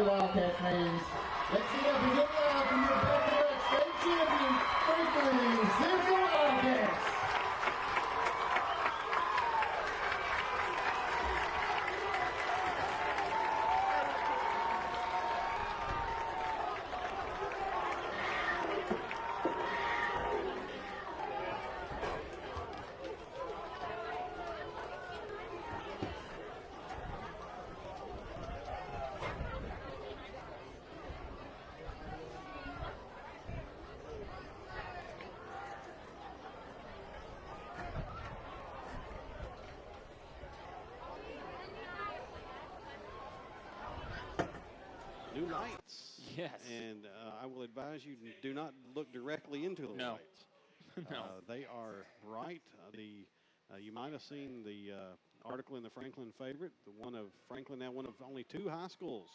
right, Wildcat fans. Let's get up and get loud for your back-to-back state champion, Franklin Central Wildcats. New lights. Yes. And I will advise you do not look directly into the lights. No. They are bright. You might have seen the article in the Franklin Favorite, the one of Franklin, now one of only 2 high schools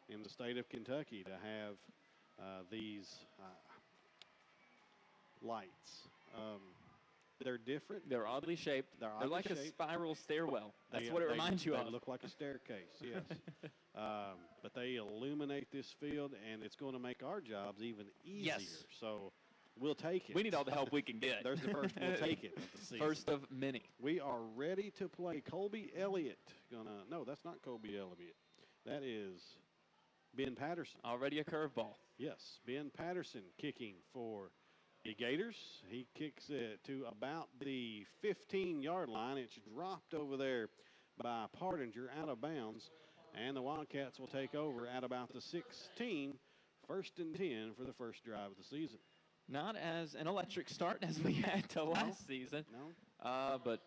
in the state of Kentucky to have these lights. They're different. They're oddly shaped. They're like a spiral stairwell. That's what it reminds you of. They look like a staircase, yes. But they illuminate this field, and it's going to make our jobs even easier. Yes. So we'll take it. We need all the help we can get. There's the first. We'll take it. Of the season. First of many. We are ready to play. Colby Elliott. No, that's not Colby Elliott. That is Ben Patterson. Already a curveball. Yes, Ben Patterson kicking for the Gators. He kicks it to about the 15-yard line. It's dropped over there by Partinger out of bounds. And the Wildcats will take over at about the 16, 1st and 10 for the first drive of the season. Not as an electric start as we had to last season. No. But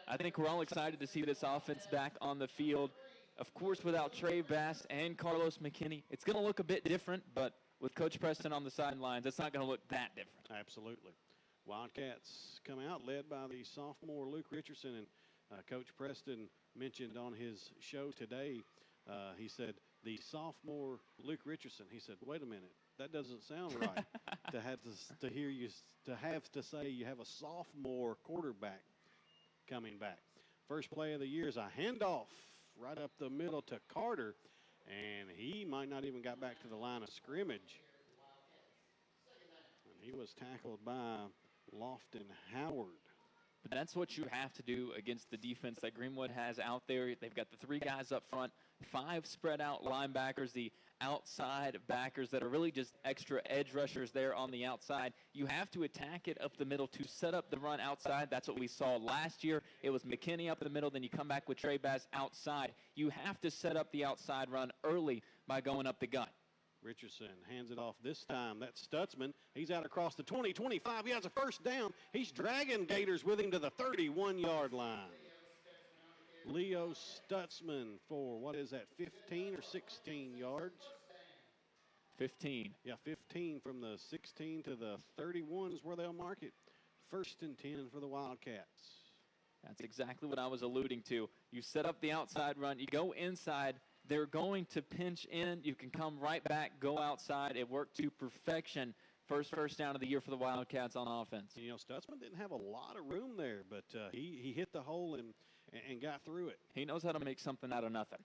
I think we're all excited to see this offense back on the field. Of course, without Trey Bass and Carlos McKinney, it's going to look a bit different, but with Coach Preston on the sidelines, it's not going to look that different. Absolutely. Wildcats come out led by the sophomore Luke Richardson, and Coach Preston mentioned on his show today, he said, the sophomore Luke Richardson, he said, wait a minute, that doesn't sound right to have to say you have a sophomore quarterback coming back. First play of the year is a handoff right up the middle to Carter, and he might not even got back to the line of scrimmage. And he was tackled by Lofton Howard. But that's what you have to do against the defense that Greenwood has out there. They've got the 3 guys up front, 5 spread out linebackers, the outside backers that are really just extra edge rushers there on the outside. You have to attack it up the middle to set up the run outside. That's what we saw last year. It was McKinney up the middle, then you come back with Trey Bass outside. You have to set up the outside run early by going up the gut. Richardson hands it off this time. That's Stutzman. He's out across the 20, 25. He has a first down. He's dragging Gators with him to the 31-yard line. Leo Stutzman for, what is that, 15 or 16 yards? 15. Yeah, 15 from the 16 to the 31 is where they'll mark it. 1st and 10 for the Wildcats. That's exactly what I was alluding to. You set up the outside run. You go inside. They're going to pinch in. You can come right back, go outside. It worked to perfection. First down of the year for the Wildcats on offense. You know, Stutzman didn't have a lot of room there, but he hit the hole and got through it. He knows how to make something out of nothing.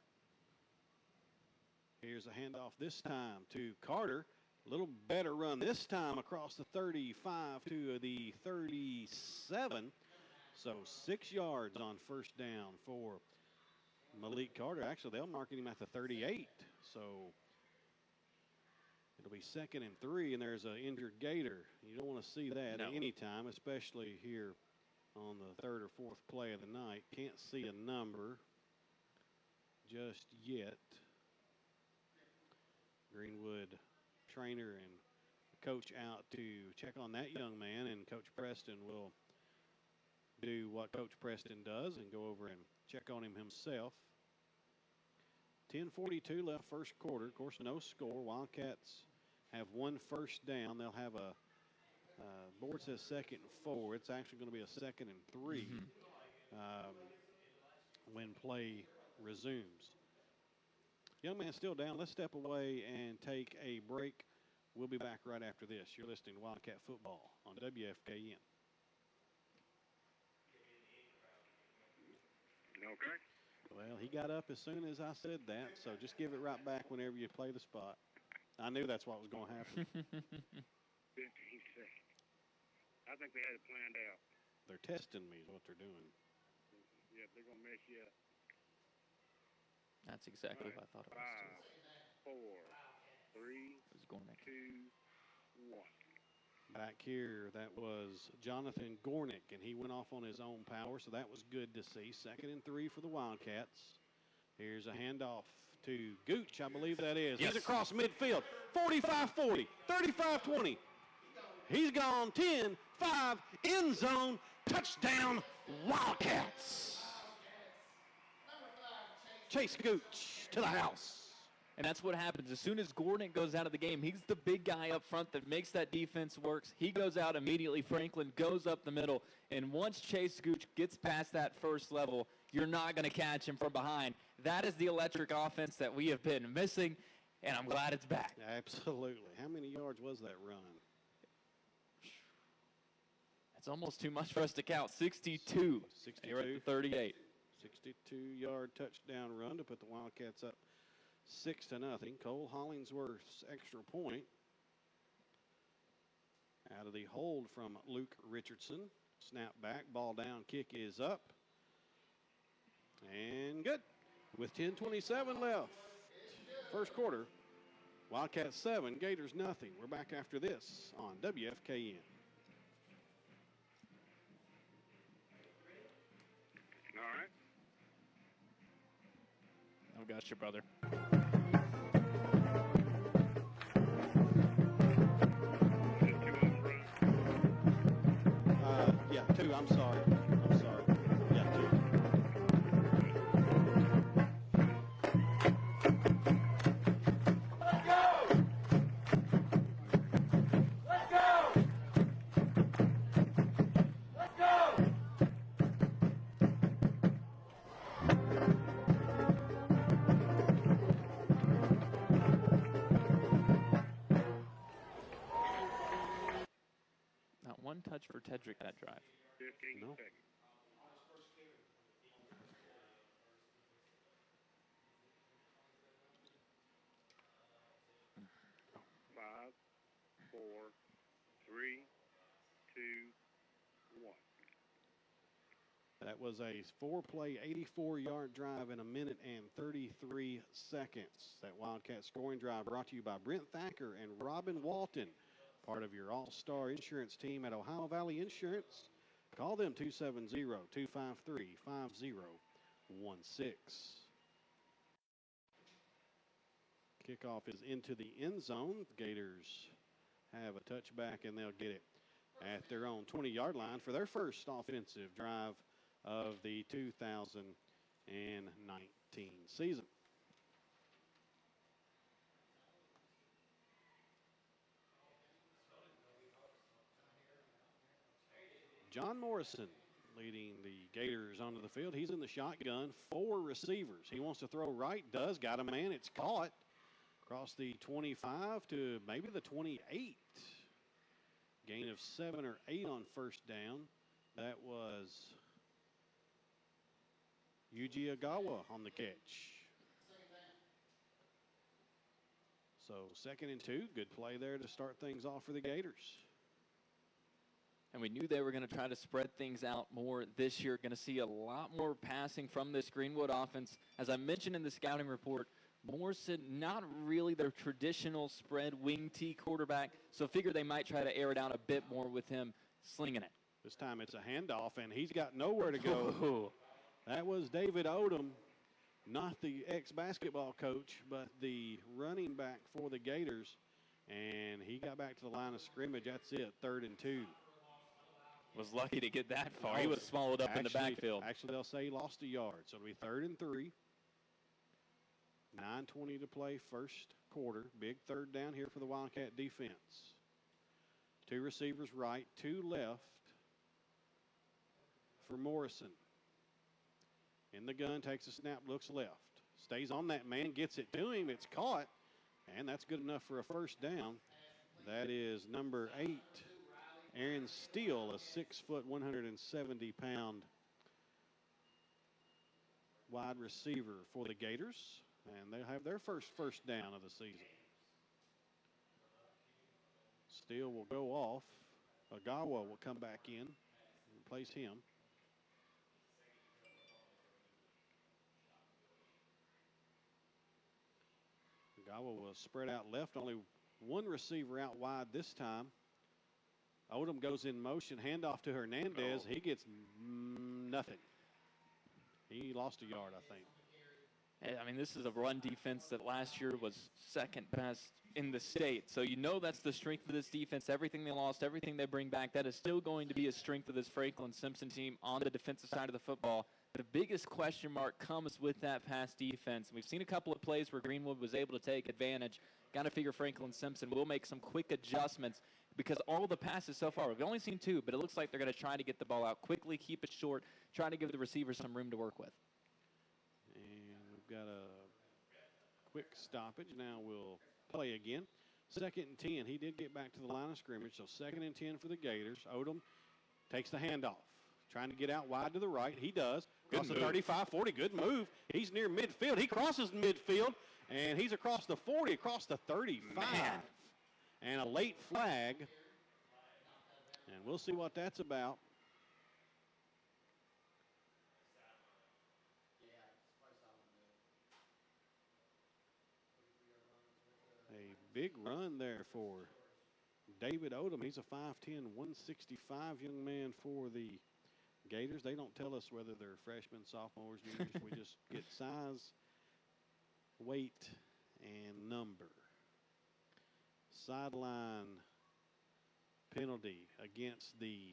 Here's a handoff this time to Carter. A little better run this time across the 35 to the 37. So 6 yards on first down for Malik Carter. Actually, they'll mark him at the 38. So it'll be 2nd and 3, and there's an injured Gator. You don't want to see that at any time, especially here on the 3rd or 4th play of the night. Can't see a number just yet. Greenwood trainer and coach out to check on that young man, and Coach Preston will do what Coach Preston does and go over and check on him himself. 10:42 left first quarter. Of course, no score. Wildcats have 1 first down. They'll have a board says 2nd and 4. It's actually going to be a 2nd and 3 when play resumes. Young man still down. Let's step away and take a break. We'll be back right after this. You're listening to Wildcat Football on WFKN. Okay. Well, he got up as soon as I said that, so just give it right back whenever you play the spot. I knew that's what was going to happen. 15 seconds. I think they had it planned out. They're testing me is what they're doing. Yeah, they're going to mess you up. That's exactly what I thought it was. 5, 4, 3, It was Gornick. 2, 1. Back here, that was Jonathan Gornick, and he went off on his own power, so that was good to see. 2nd and 3 for the Wildcats. Here's a handoff to Gooch, I believe that is. Yes. He's across midfield. 45-40, 35-20. He's gone 10-5, end zone, touchdown, Wildcats. Chase Gooch to the house. And that's what happens. As soon as Gordon goes out of the game, he's the big guy up front that makes that defense work. He goes out immediately. Franklin goes up the middle. And once Chase Gooch gets past that first level, you're not going to catch him from behind. That is the electric offense that we have been missing, and I'm glad it's back. Absolutely. How many yards was that run? It's almost too much for us to count. 62. 62. You're at the 38. 62-yard touchdown run to put the Wildcats up 6-0. Cole Hollingsworth's extra point out of the hold from Luke Richardson. Snap back, ball down, kick is up. And good. With 10:27 left. First quarter, Wildcats 7, Gators nothing. We're back after this on WFKN. All right. I've got you, brother. Yeah, 2. I'm sorry. Yeah, 2. Not one touch for Tedrick that drive. 15 No. seconds. Five, 4, 3, 2, 1. That was a 4-play, 84-yard drive in 1 minute and 33 seconds. That Wildcat scoring drive brought to you by Brent Thacker and Robin Walton, part of your all-star insurance team at Ohio Valley Insurance. Call them 270-253-5016. Kickoff is into the end zone. The Gators have a touchback, and they'll get it at their own 20-yard line for their first offensive drive of the 2019 season. John Morrison leading the Gators onto the field. He's in the shotgun, 4 receivers. He wants to throw right, does, got a man, it's caught. Across the 25 to maybe the 28. Gain of 7 or 8 on first down. That was Yuji Agawa on the catch. So 2nd and 2, good play there to start things off for the Gators. And we knew they were going to try to spread things out more this year. Going to see a lot more passing from this Greenwood offense. As I mentioned in the scouting report, Morrison, not really their traditional spread wing T quarterback, so figure they might try to air it out a bit more with him slinging it. This time it's a handoff, and he's got nowhere to go. That was David Odom, not the ex-basketball coach, but the running back for the Gators, and he got back to the line of scrimmage. That's it, 3rd and 2. Was lucky to get that far. He was swallowed up in the backfield. Actually, they'll say he lost a yard, so it'll be 3rd and 3. 9:20 to play, first quarter. Big 3rd down here for the Wildcat defense. 2 receivers right, 2 left for Morrison. In the gun, takes a snap, looks left. Stays on that man, gets it to him. It's caught, and that's good enough for a first down. That is number 8, Aaron Steele, a 6 foot, 170-pound wide receiver for the Gators, and they have their first down of the season. Steele will go off. Agawa will come back in and replace him. Agawa will spread out left. Only one receiver out wide this time. Odom goes in motion. Handoff to Hernandez. He gets nothing. He lost a yard, I think. I mean, this is a run defense that last year was second best in the state. So you know that's the strength of this defense. Everything they lost, everything they bring back, that is still going to be a strength of this Franklin Simpson team on the defensive side of the football. The biggest question mark comes with that pass defense. We've seen a couple of plays where Greenwood was able to take advantage. Got to figure Franklin Simpson will make some quick adjustments because all the passes so far, we've only seen 2, but it looks like they're going to try to get the ball out quickly, keep it short, try to give the receivers some room to work with. And we've got a quick stoppage. Now we'll play again. 2nd and 10. He did get back to the line of scrimmage, so 2nd and 10 for the Gators. Odom takes the handoff, trying to get out wide to the right. He does. Across the 35-40. Good move. He's near midfield. He crosses midfield, and he's across the 40, across the 35. Man. And a late flag. And we'll see what that's about. A big run there for David Odom. He's a 5'10", 165 young man for the Gators. They don't tell us whether they're freshmen, sophomores, juniors. We just get size, weight, and number. Sideline penalty against the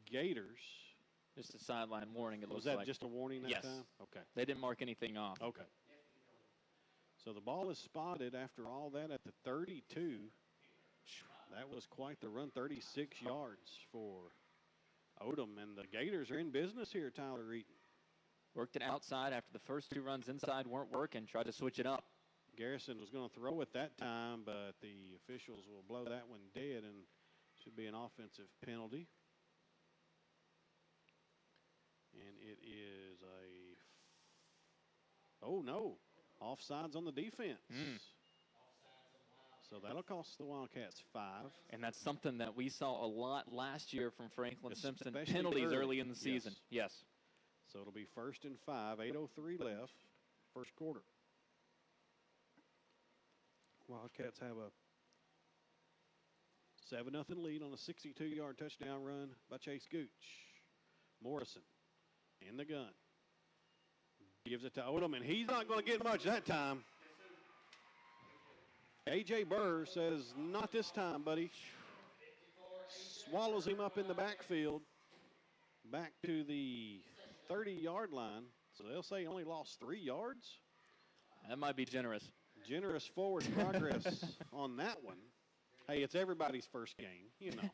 Gators. Just a sideline warning, it looks Was that like. just a warning that Yes. time? Okay. They didn't mark anything off. Okay. So the ball is spotted after all that at the 32. That was quite the run, 36 yards for Odom. And the Gators are in business here, Tyler Eaton. Worked it outside after the first 2 runs inside weren't working. Tried to switch it up. Garrison was going to throw it that time, but the officials will blow that one dead and should be an offensive penalty. And it is oh no, offsides on the defense. So that'll cost the Wildcats 5. And that's something that we saw a lot last year from Franklin Simpson. Especially Penalties early in the season. Yes. So it'll be 1st and 5, 8:03 left, first quarter. Wildcats have a 7-0 lead on a 62-yard touchdown run by Chase Gooch. Morrison in the gun. Gives it to Odom, and he's not going to get much that time. A.J. Burr says, not this time, buddy. Swallows him up in the backfield. Back to the 30-yard line. So they'll say he only lost 3 yards. That might be generous. Generous forward progress on that one. Hey, it's everybody's first game, you know.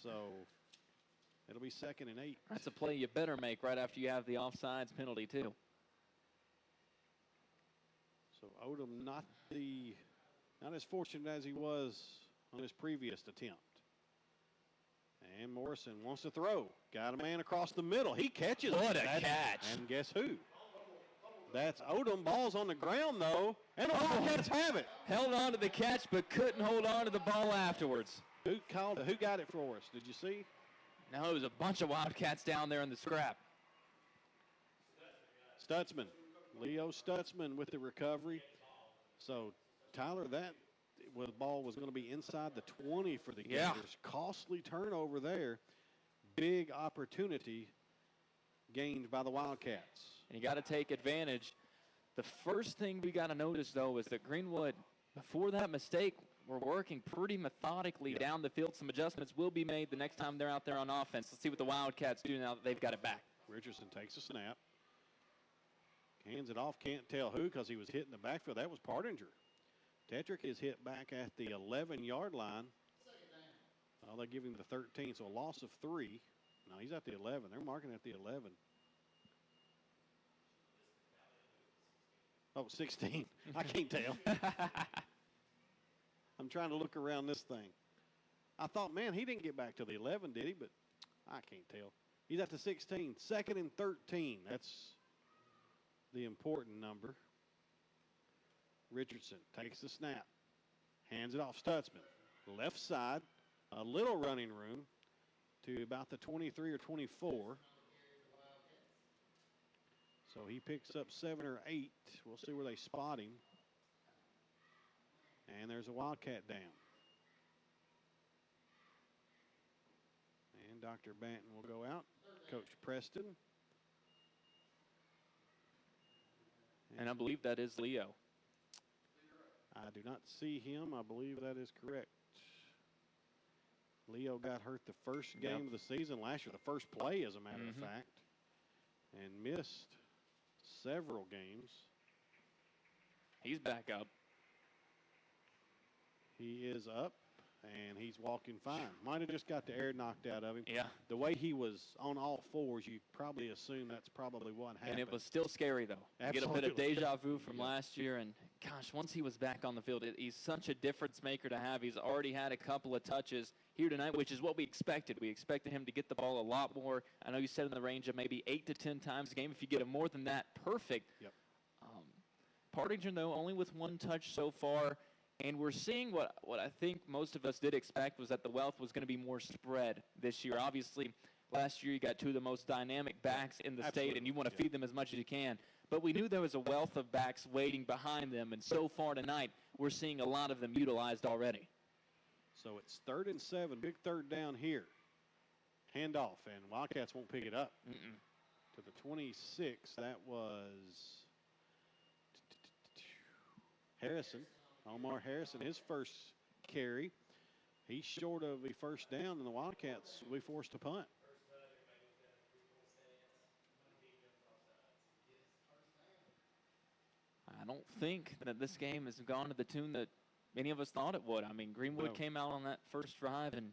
So it'll be 2nd and 8. That's a play you better make right after you have the offsides penalty, too. So Odom not as fortunate as he was on his previous attempt. And Morrison wants to throw. Got a man across the middle. He catches it. What a catch. And guess who? That's Odom. Ball's on the ground, though. And the Wildcats have it. Held on to the catch, but couldn't hold on to the ball afterwards. Who got it for us? Did you see? No, it was a bunch of Wildcats down there in the scrap. Stutzman. Leo Stutzman with the recovery. So, Tyler, that ball was going to be inside the 20 for the Gators. Yeah. Costly turnover there. Big opportunity gained by the Wildcats. And you got to take advantage. The first thing we got to notice, though, is that Greenwood, before that mistake, were working pretty methodically down the field. Some adjustments will be made the next time they're out there on offense. Let's see what the Wildcats do now that they've got it back. Richardson takes a snap. Hands it off. Can't tell who because he was hit in the backfield. That was Partinger. Tetrick is hit back at the 11-yard line. Oh, they give him the 13, so a loss of 3. No, he's at the 11. They're marking at the 11. Oh, 16. I can't tell. I'm trying to look around this thing. I thought, man, he didn't get back to the 11, did he? But I can't tell. He's at the 16. 2nd and 13. That's the important number. Richardson takes the snap, hands it off Stutzman. Left side, a little running room to about the 23 or 24. So he picks up 7 or 8. We'll see where they spot him. And there's a Wildcat down. And Dr. Banton will go out. Coach Preston. And I believe that is Leo. I do not see him. I believe that is correct. Leo got hurt the first game of the season last year, the first play, as a matter of fact, and missed several games. He's back up. He is up, and he's walking fine. Might have just got the air knocked out of him. Yeah. The way he was on all fours, you probably assume that's probably what happened. And it was still scary, though. Absolutely. You get a bit of deja vu from last year, and gosh, once he was back on the field, he's such a difference maker to have. He's already had a couple of touches here tonight, which is what we expected. We expected him to get the ball a lot more. I know you said in the range of maybe 8 to 10 times a game. If you get him more than that, perfect. Yep. Partington, though, only with 1 touch so far. And we're seeing what I think most of us did expect was that the wealth was going to be more spread this year. Obviously, last year you got 2 of the most dynamic backs in the state, and you want to feed them as much as you can. But we knew there was a wealth of backs waiting behind them, and so far tonight we're seeing a lot of them utilized already. So it's 3rd and 7, big third down here. Handoff, and Wildcats won't pick it up. To the 26, that was Harrison. Omar Harrison, his first carry. He's short of a first down, and the Wildcats will be forced to punt. I don't think that this game has gone to the tune that many of us thought it would. I mean, Greenwood came out on that first drive, and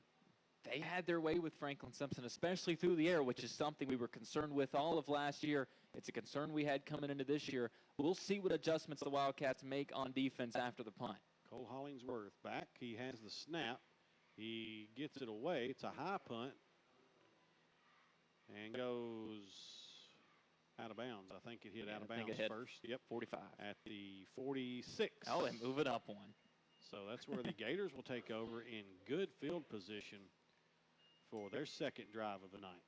they had their way with Franklin Simpson, especially through the air, which is something we were concerned with all of last year. It's a concern we had coming into this year. We'll see what adjustments the Wildcats make on defense after the punt. Cole Hollingsworth back. He has the snap. He gets it away. It's a high punt and goes out of bounds. I think it hit out of bounds first. Yep, 45. At the 46. Oh, they move it up 1. So that's where the Gators will take over in good field position for their second drive of the night.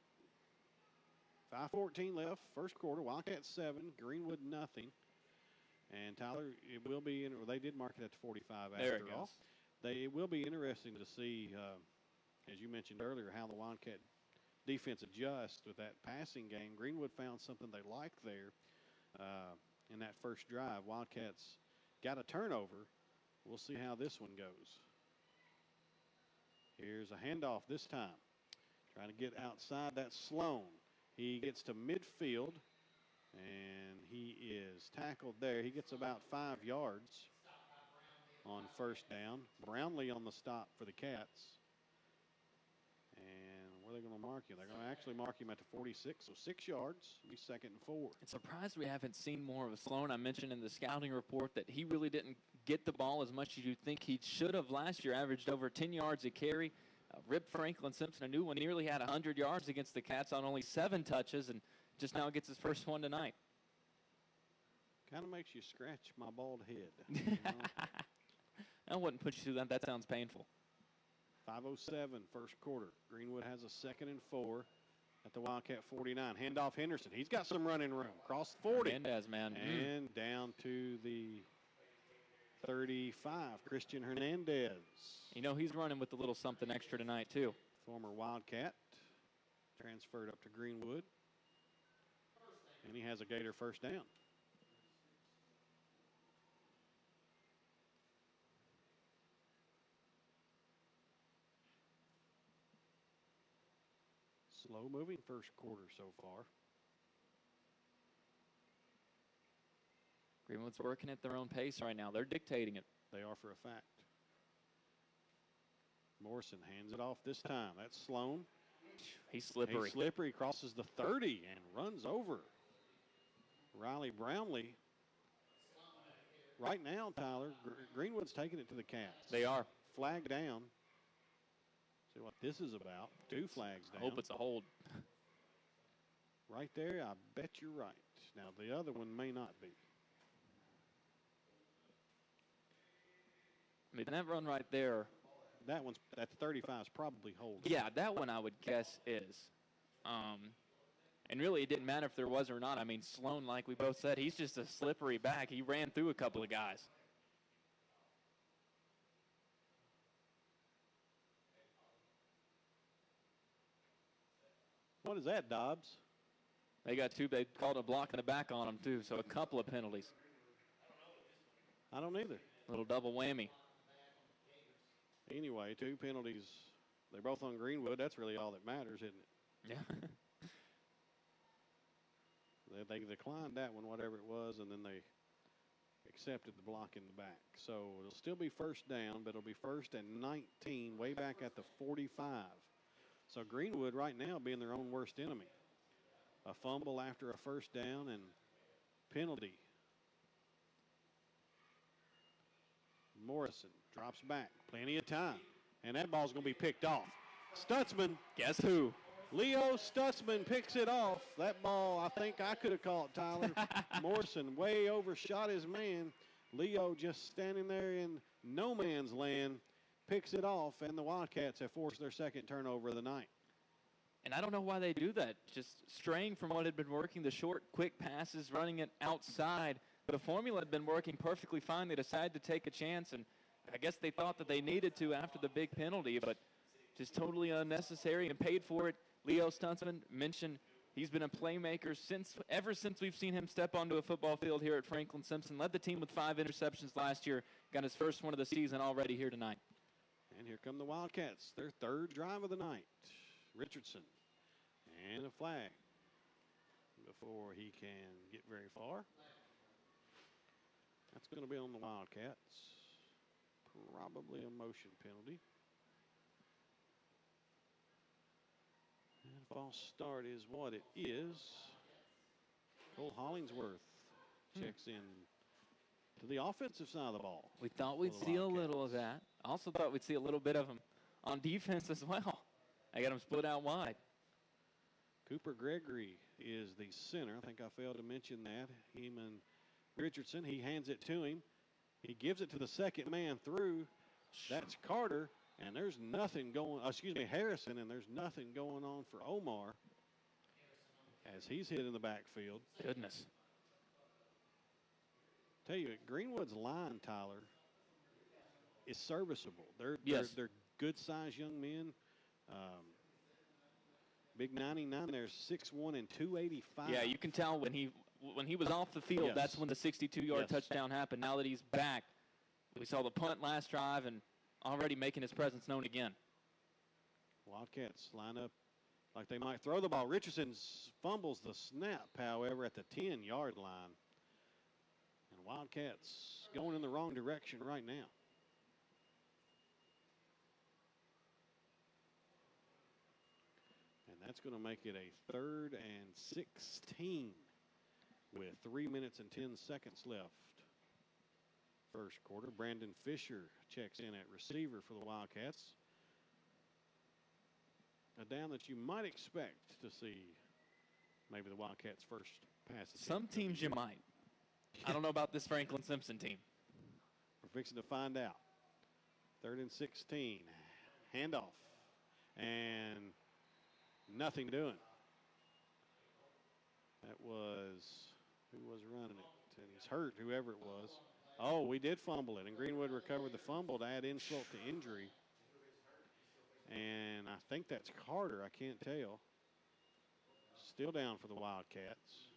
5:14 left, first quarter. Wildcats 7, Greenwood nothing. And Tyler, it will be, they did mark it at the 45 there after all. It will be interesting to see, as you mentioned earlier, how the Wildcat defense adjusts with that passing game. Greenwood found something they liked there in that first drive. Wildcats got a turnover. We'll see how this one goes. Here's a handoff this time. Trying to get outside. That's Sloan. He gets to midfield, and he is tackled there. He gets about 5 yards on first down. Brownlee on the stop for the Cats. And where are they going to mark him? They're going to actually mark him at the 46, so 6 yards. It'll be 2nd and 4. It's surprised we haven't seen more of Sloan. I mentioned in the scouting report that he really didn't get the ball as much as you'd think he should have last year. Averaged over 10 yards a carry. Rip Franklin Simpson, a new one, nearly had 100 yards against the Cats on only 7 touches, and just now gets his first one tonight. Kind of makes you scratch my bald head. You know? I wouldn't put you through that. That sounds painful. 5:07 first quarter. Greenwood has a 2nd and 4 at the Wildcat 49. Handoff Henderson. He's got some running room. Cross 40. Hernandez, man. And down to the 35. Christian Hernandez. You know, he's running with a little something extra tonight, too. Former Wildcat. Transferred up to Greenwood. And he has a Gator first down. Slow moving first quarter so far. Greenwood's working at their own pace right now. They're dictating it. They are for a fact. Morrison hands it off this time. That's Sloan. He's slippery. He's slippery. Crosses the 30 and runs over Riley Brownlee. Right now, Tyler, Greenwood's taking it to the Cats. They are. Flag down. See what this is about. 2 flags down. I hope it's a hold. Right there, I bet you're right. Now, the other one may not be. I mean, that run right there. That one's at the 35 is probably holding. Yeah, that one I would guess is. And really, it didn't matter if there was or not. I mean, Sloan, like we both said, he's just a slippery back. He ran through a couple of guys. What is that, Dobbs? They got two. They called a block in the back on him, too, so a couple of penalties. I don't either. Little double whammy. Anyway, 2 penalties. They're both on Greenwood. That's really all that matters, isn't it? Yeah. They declined that one, whatever it was, and then they accepted the block in the back. So it'll still be first down, but it'll be first and 19 way back at the 45. So Greenwood right now being their own worst enemy. A fumble after a first down and penalty. Morrison drops back. Plenty of time. And that ball's going to be picked off. Stutzman. Guess who? Leo Stutzman picks it off. That ball, I think I could have caught, Tyler. Morrison way overshot his man. Leo just standing there in no man's land, picks it off, and the Wildcats have forced their second turnover of the night. And I don't know why they do that. Just straying from what had been working, the short, quick passes, running it outside. The formula had been working perfectly fine. They decided to take a chance, and I guess they thought that they needed to after the big penalty, but just totally unnecessary and paid for it. Leo Stutzman mentioned he's been a playmaker ever since we've seen him step onto a football field here at Franklin Simpson. Led the team with 5 interceptions last year. Got his first one of the season already here tonight. And here come the Wildcats, their third drive of the night. Richardson and a flag before he can get very far. That's going to be on the Wildcats. Probably a motion penalty. And false start is what it is. Cole Hollingsworth checks in to the offensive side of the ball. We thought we'd see a little of that. Also thought we'd see a little bit of him on defense as well. I got him split out wide. Cooper Gregory is the center. I think I failed to mention that. Him and Richardson, he hands it to him. He gives it to the second man through. That's Carter, and there's nothing going, Harrison, and there's nothing going on for Omar as he's hit in the backfield. Goodness. Tell you, Greenwood's line, Tyler, is serviceable. They're good-sized young men. Big 99 there, 6'1" and 285. Yeah, you can tell when he was off the field, Yes. that's when the 62-yard touchdown happened. Now that he's back, we saw the punt last drive and already making his presence known again. Wildcats line up like they might throw the ball. Richardson fumbles the snap, however, at the 10-yard line. And Wildcats going in the wrong direction right now. And that's going to make it a 3rd and 16 with 3 minutes and 10 seconds left. First quarter, Brandon Fisher checks in at receiver for the Wildcats. A down that you might expect to see maybe the Wildcats' first pass. Some teams you might. I don't know about this Franklin Simpson team. We're fixing to find out. 3rd and 16. Handoff. And nothing doing. That was, who was running it? And he's hurt, whoever it was. Oh, we did fumble it, and Greenwood recovered the fumble to add insult to injury. And I think that's Carter. I can't tell. Still down for the Wildcats.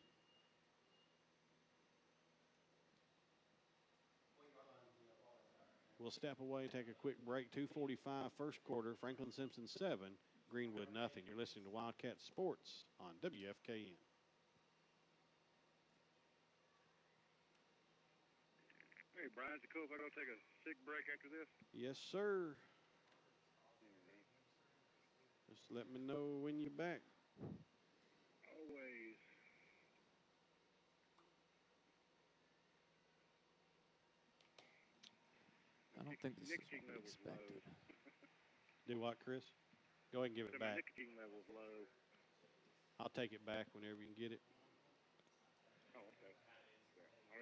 We'll step away, take a quick break. 2:45 first quarter. Franklin Simpson 7, Greenwood nothing. You're listening to Wildcat Sports on WFKN. Hey, Brian, is it cool if I go take a sick break after this? Yes, sir. Just let me know when you're back. Always. I don't think this is Nicotine what we levels expected. Do what, Chris? Go ahead and give it My back. nicotine levels low. I'll take it back whenever you can get it.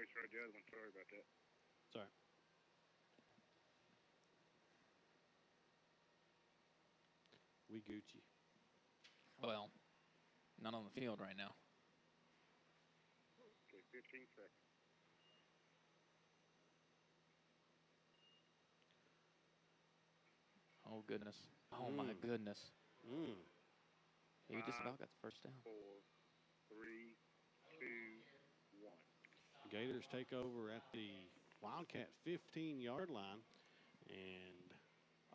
misheard the other one. Sorry about that. Sorry. We Gucci. Well, not on the field right now. Okay, 15 seconds. Oh, goodness. Oh, my goodness. Mm. He just about got the first down. 4, 3, 2, 1. Gators take over at the Wildcat 15-yard line. And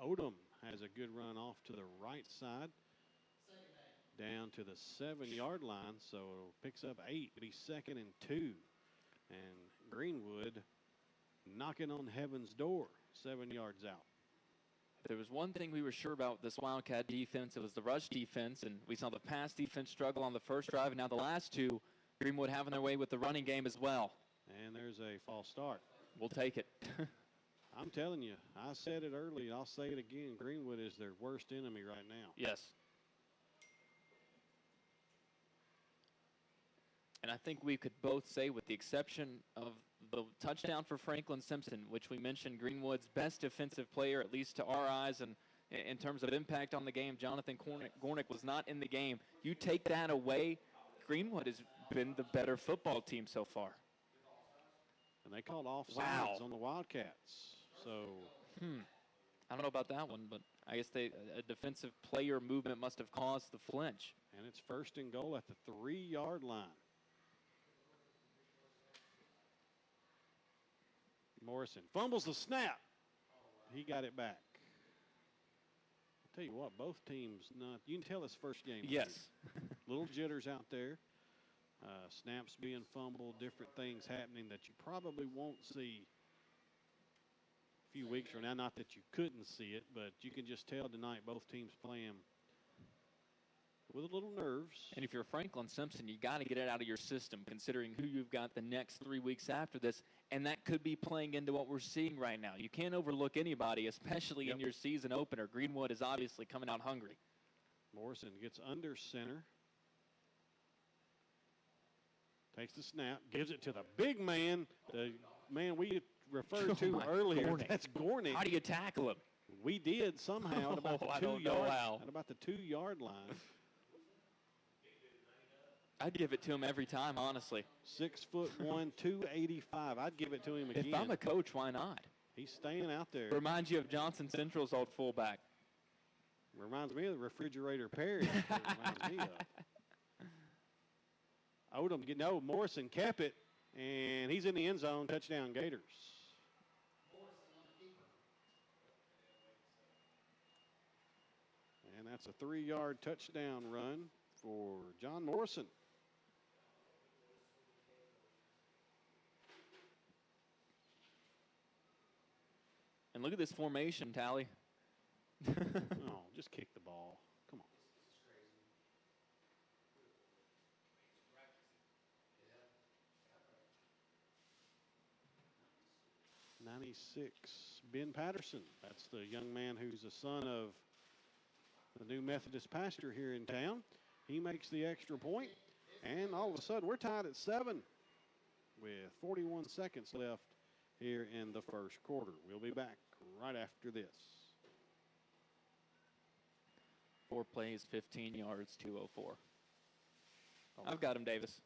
Odom has a good run off to the right side. Down to the 7-yard line. So it picks up 8. But he's 2nd and 2. And Greenwood knocking on heaven's door. 7 yards out. If there was one thing we were sure about this Wildcat defense, it was the rush defense, and we saw the pass defense struggle on the first drive, and now the last two, Greenwood having their way with the running game as well. And there's a false start. We'll take it. I'm telling you, I said it early, I'll say it again, Greenwood is their worst enemy right now. Yes. And I think we could both say, with the exception of the touchdown for Franklin Simpson, which we mentioned Greenwood's best defensive player, at least to our eyes, and in terms of impact on the game, Jonathan Gornick was not in the game. You take that away, Greenwood has been the better football team so far. And they called offsides Wow. on the Wildcats. So I don't know about that one, but I guess a defensive player movement must have caused the flinch. and it's 1st and goal at the 3-yard line. Morrison fumbles the snap. He got it back. I'll tell you what, both teams, you can tell it's first game. Yes. Little jitters out there. Snaps being fumbled, different things happening that you probably won't see a few weeks from now. Not that you couldn't see it, but you can just tell tonight both teams playing with a little nerves. And if you're Franklin Simpson, you got to get it out of your system, considering who you've got the next 3 weeks after this. And that could be playing into what we're seeing right now. You can't overlook anybody, especially in your season opener. Greenwood is obviously coming out hungry. Morrison gets under center. Takes the snap, gives it to the big man, the man we referred to earlier. Gornick. That's Gornick. How do you tackle him? We did somehow at about the I 2 don't know yard how. at about the 2-yard line. I'd give it to him every time, honestly. 6'1", 285. I'd give it to him again. If I'm a coach, why not? He's staying out there. Reminds you of Johnson Central's old fullback. Reminds me of the refrigerator Perry. Reminds me of. Odom, Morrison kept it, and he's in the end zone. Touchdown, Gators. And that's a 3-yard touchdown run for John Morrison. And look at this formation, Tally. Oh, just kick the ball. Come on. 96, Ben Patterson. That's the young man who's the son of the new Methodist pastor here in town. He makes the extra point, and all of a sudden we're tied at 7 with 41 seconds left here in the first quarter. We'll be back right after this. 4 plays, 15 yards, 204. I've got him, Davis.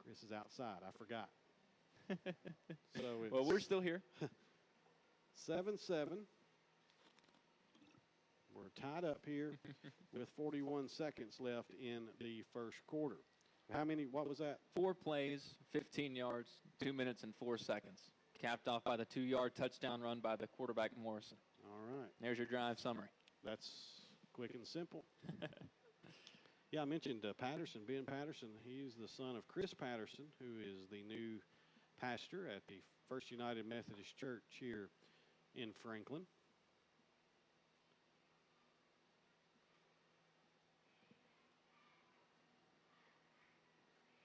Chris is outside. I forgot. So it's Well, we're still here. 7-7. We're tied up here with 41 seconds left in the first quarter. What was that? 4 plays, 15 yards, 2 minutes and 4 seconds. Capped off by the 2-yard touchdown run by the quarterback Morrison. All right. There's your drive summary. That's quick and simple. Yeah, I mentioned Patterson, Ben Patterson. He's the son of Chris Patterson, who is the new pastor at the First United Methodist Church here in Franklin.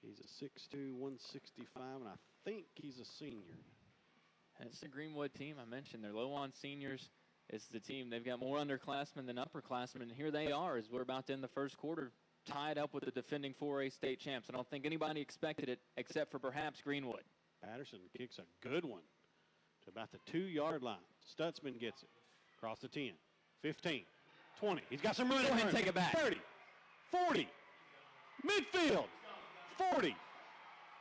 He's a 6'2", 165, and I think he's a senior. It's the Greenwood team. I mentioned they're low on seniors. It's the team. They've got more underclassmen than upperclassmen. And here they are as we're about to end the first quarter. tied up with the defending 4A state champs. I don't think anybody expected it except for perhaps Greenwood. Patterson kicks a good one to about the 2-yard line. Stutzman gets it across the 10, 15, 20. He's got some running Go ahead and room. take it back. 30, 40, midfield, 40,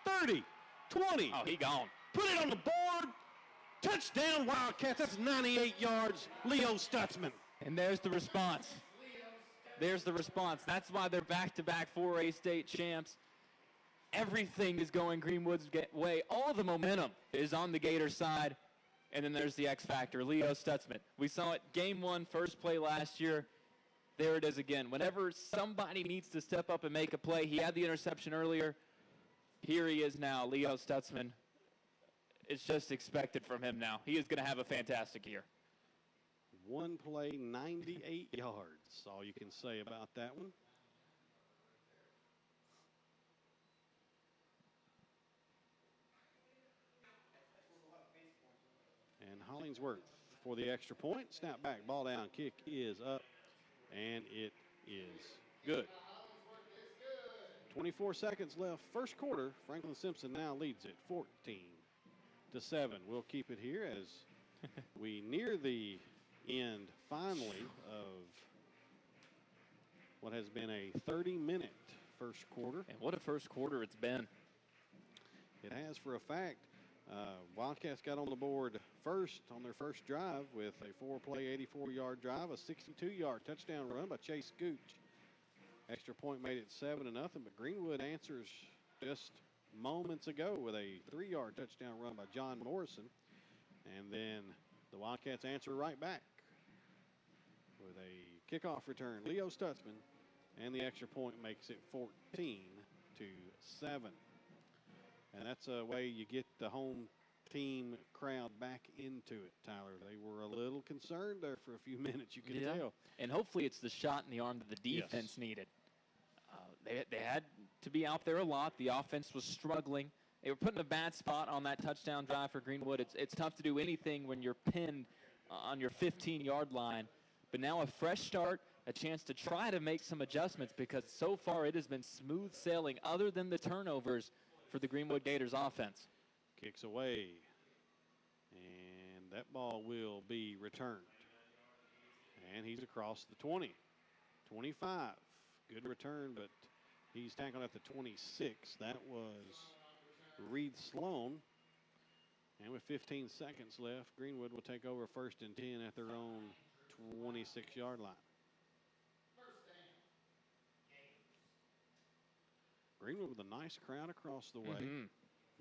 30, 20. Oh, he gone. Put it on the board. Touchdown, Wildcats. That's 98 yards. Leo Stutzman. And there's the response. There's the response. That's why they're back-to-back 4A state champs. Everything is going Greenwood's way. All the momentum is on the Gators side. And then there's the X factor, Leo Stutzman. We saw it game 1, first play last year. There it is again. Whenever somebody needs to step up and make a play, he had the interception earlier. Here he is now, Leo Stutzman. It's just expected from him now. He is going to have a fantastic year. One play, 98 yards. All you can say about that one. And Hollingsworth for the extra point. Snap back, ball down, kick is up, and it is good. 24 seconds left, first quarter. Franklin Simpson now leads it 14-7. We'll keep it here as we near the end, finally, of what has been a 30-minute first quarter. And what a first quarter it's been. It has for a fact. Wildcats got on the board first on their first drive with a 4-play, 84-yard drive, a 62-yard touchdown run by Chase Gooch. Extra point made it 7-0, but Greenwood answers just moments ago with a 3-yard touchdown run by John Morrison. And then the Wildcats answer right back with a kickoff return. Leo Stutzman, and the extra point makes it 14-7. And that's a way you get the home team crowd back into it, Tyler. They were a little concerned there for a few minutes, you could tell. And hopefully it's the shot in the arm that the defense needed. They had to be out there a lot. The offense was struggling. They were put in a bad spot on that touchdown drive for Greenwood. It's tough to do anything when you're pinned on your 15-yard line. But now a fresh start, a chance to try to make some adjustments because so far it has been smooth sailing other than the turnovers for the Greenwood Gators offense. Kicks away, and that ball will be returned. And he's across the 20, 25. Good return, but he's tackled at the 26. That was Reed Sloan. And with 15 seconds left, Greenwood will take over 1st and 10 at their own 26-yard line. Greenwood with a nice crowd across the way.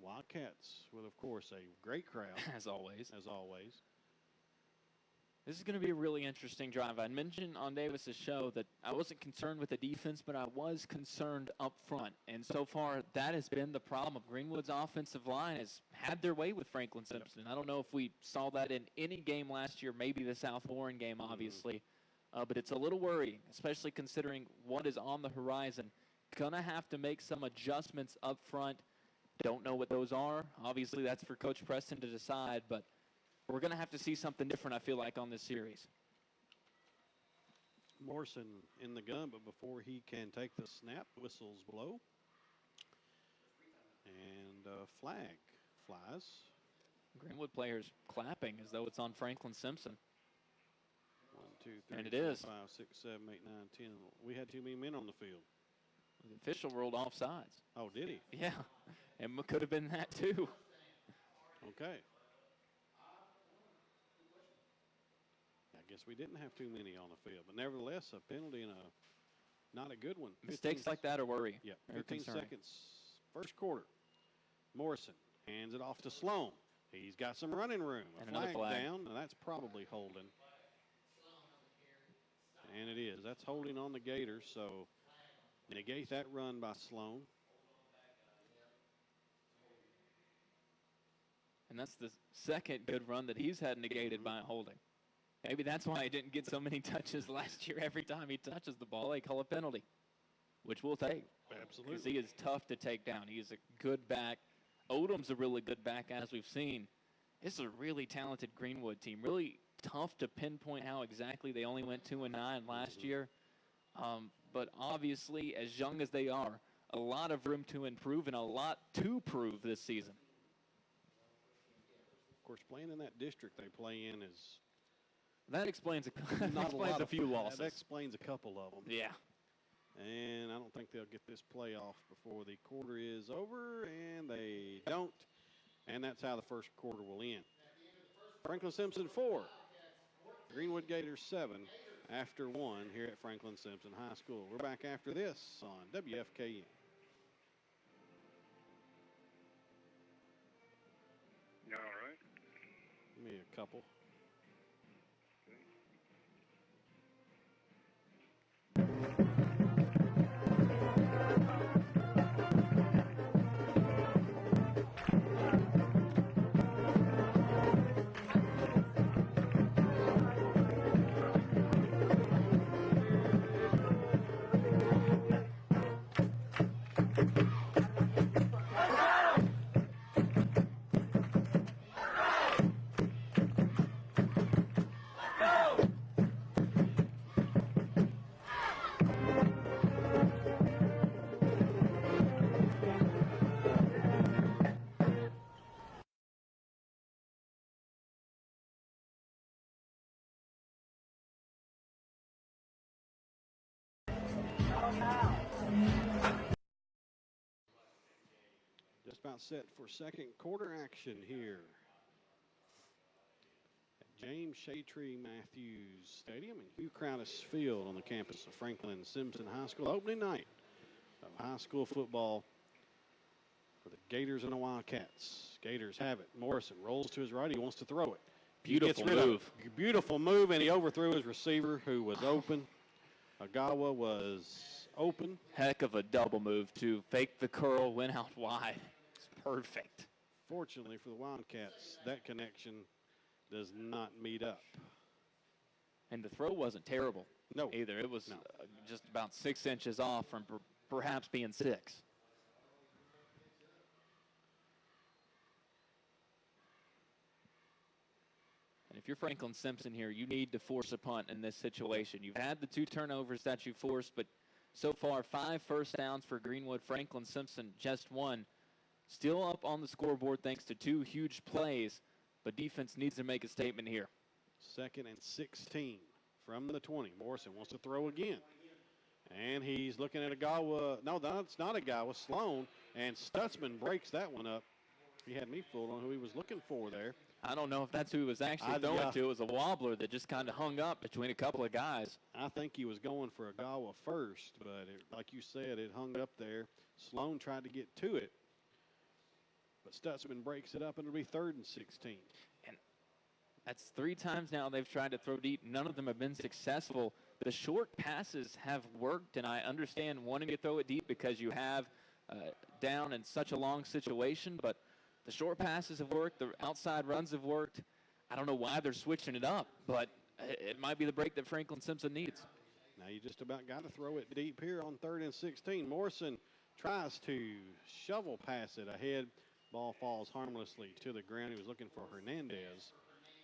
Wildcats with, of course, a great crowd. As always. As always. This is going to be a really interesting drive. I mentioned on Davis's show that I wasn't concerned with the defense, but I was concerned up front. And so far, that has been the problem. Greenwood's offensive line has had their way with Franklin Simpson. I don't know if we saw that in any game last year, maybe the South Warren game, obviously. But it's a little worrying, especially considering what is on the horizon. Going to have to make some adjustments up front. Don't know what those are. Obviously, that's for Coach Preston to decide, but we're going to have to see something different, I feel like, on this series. Morrison in the gun, but before he can take the snap, whistles blow. And flag flies. Greenwood players clapping as though it's on Franklin Simpson. 1, 2, 3, And it 4, is. 5, 6, 7, 8, 9, 10. We had too many men on the field. The official ruled offsides. Oh, did he? Yeah, and it could have been that too. Okay. I guess we didn't have too many on the field, but nevertheless, a penalty and not a good one. Mistakes like that are worry. Yeah, Very 15 concerning. seconds, first quarter. Morrison hands it off to Sloan. He's got some running room. And another flag down, and that's probably holding. And it is. That's holding on the Gators, so negate that run by Sloan. And that's the second good run that he's had negated by holding. Maybe that's why he didn't get so many touches last year. Every time he touches the ball, they call a penalty, which we'll take. Absolutely. Because he is tough to take down. He is a good back. Odom's a really good back, as we've seen. This is a really talented Greenwood team. Really tough to pinpoint how exactly they only went 2-9 last year. but obviously, as young as they are, a lot of room to improve and a lot to prove this season. Of course, playing in that district they play in is That explains not a few losses. That explains a couple of them. Yeah. And I don't think they'll get this playoff before the quarter is over, and they don't. And that's how the first quarter will end. Franklin Simpson 4, Greenwood Gators 7 after 1 here at Franklin Simpson High School. We're back after this on WFKN. You all right? Give me a couple. Just about set for second quarter action here at James Shaytree Matthews Stadium and Hugh Crowdis Field on the campus of Franklin Simpson High School. Opening night of high school football for the Gators and the Wildcats. Gators have it. Morrison rolls to his right. He wants to throw it. Beautiful move. Beautiful move, and he overthrew his receiver who was open. Agawa was open. Heck of a double move, too. Fake the curl, went out wide. It's perfect. Fortunately for the Wildcats, that connection does not meet up. And the throw wasn't terrible either. It was just about 6 inches off from perhaps being 6. And if you're Franklin Simpson here, you need to force a punt in this situation. You've had the 2 turnovers that you forced, but so far 5 first downs for Greenwood. Franklin Simpson just 1. Still up on the scoreboard thanks to 2 huge plays, but defense needs to make a statement here. 2nd and 16 from the 20. Morrison wants to throw again. And he's looking at Agawa. No, that's not Agawa. Sloan. And Stutzman breaks that one up. He had me fooled on who he was looking for there. I don't know if that's who he was actually throwing to. It was a wobbler that just kind of hung up between a couple of guys. I think he was going for Agawa first, but like you said, it hung up there. Sloan tried to get to it, but Stutzman breaks it up, and it'll be 3rd and 16. And that's 3 times now they've tried to throw deep. None of them have been successful. The short passes have worked, and I understand wanting to throw it deep because you have down in such a long situation, but the short passes have worked. The outside runs have worked. I don't know why they're switching it up, but it might be the break that Franklin Simpson needs. Now you just about got to throw it deep here on 3rd and 16. Morrison tries to shovel pass it ahead. Ball falls harmlessly to the ground. He was looking for Hernandez.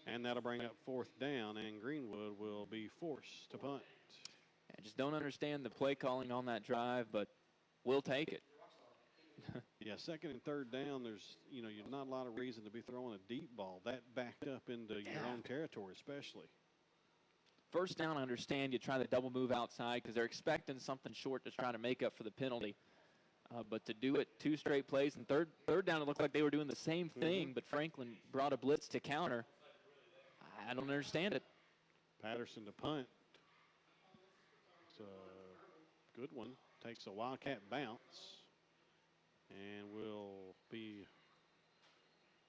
And that'll bring up 4th down, and Greenwood will be forced to punt. I just don't understand the play calling on that drive, but we'll take it. Yeah, 2nd and 3rd down, there's not a lot of reason to be throwing a deep ball. That backed up into your own territory especially. First down, I understand you try the double move outside because they're expecting something short to try to make up for the penalty. But to do it 2 straight plays, and third down, it looked like they were doing the same thing, but Franklin brought a blitz to counter. I don't understand it. Patterson to punt. It's a good one. Takes a Wildcat bounce. And will be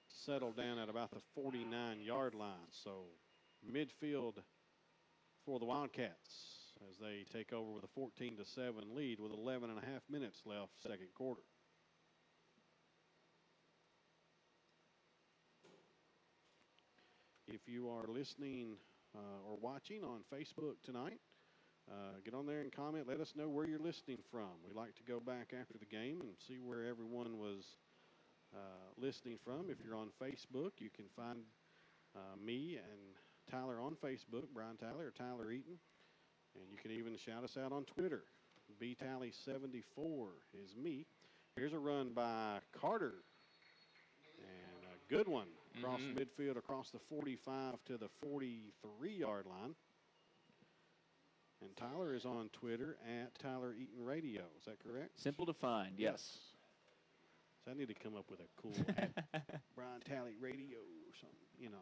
settled down at about the 49-yard line. So midfield for the Wildcats as they take over with a 14-7 lead with 11 and a half minutes left, second quarter. If you are listening or watching on Facebook tonight, get on there and comment. Let us know where you're listening from. We like to go back after the game and see where everyone was listening from. If you're on Facebook, you can find me and Tyler on Facebook, Brian Tyler or Tyler Eaton. And you can even shout us out on Twitter. B tally 74 is me. Here's a run by Carter. And a good one across midfield, across the 45 to the 43-yard line. And Tyler is on Twitter at Tyler Eaton Radio. Is that correct? Simple to find, yes. So I need to come up with a cool Brian Talley Radio or something, you know.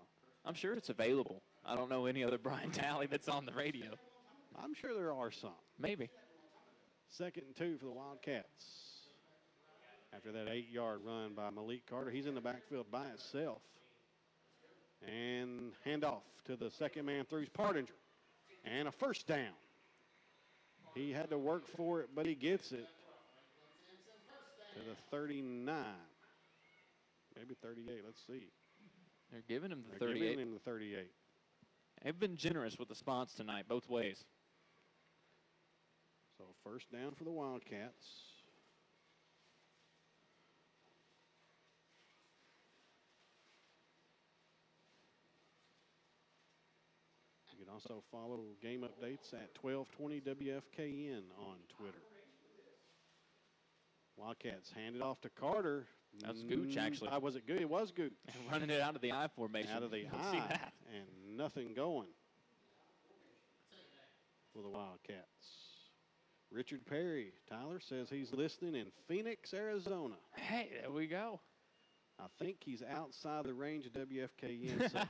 I'm sure it's available. I don't know any other Brian Talley that's on the radio. I'm sure there are some. Maybe. 2nd and 2 for the Wildcats. After that 8-yard run by Malik Carter, he's in the backfield by himself. And handoff to the second man through Partinger. And a first down. He had to work for it, but he gets it to the 39. Maybe 38, let's see. They're giving him the They're 38. giving him the 38. They've been generous with the spots tonight, both ways. So first down for the Wildcats. You can also follow game updates at 1220 WFKN on Twitter. Wildcats hand it off to Carter. That's Gooch, actually. Was it good? It was Gooch. Running it out of the I formation. Out of the You'll see I. that. And nothing going for the Wildcats. Richard Perry, Tyler, says he's listening in Phoenix, Arizona. Hey, there we go. I think he's outside the range of WFKN, so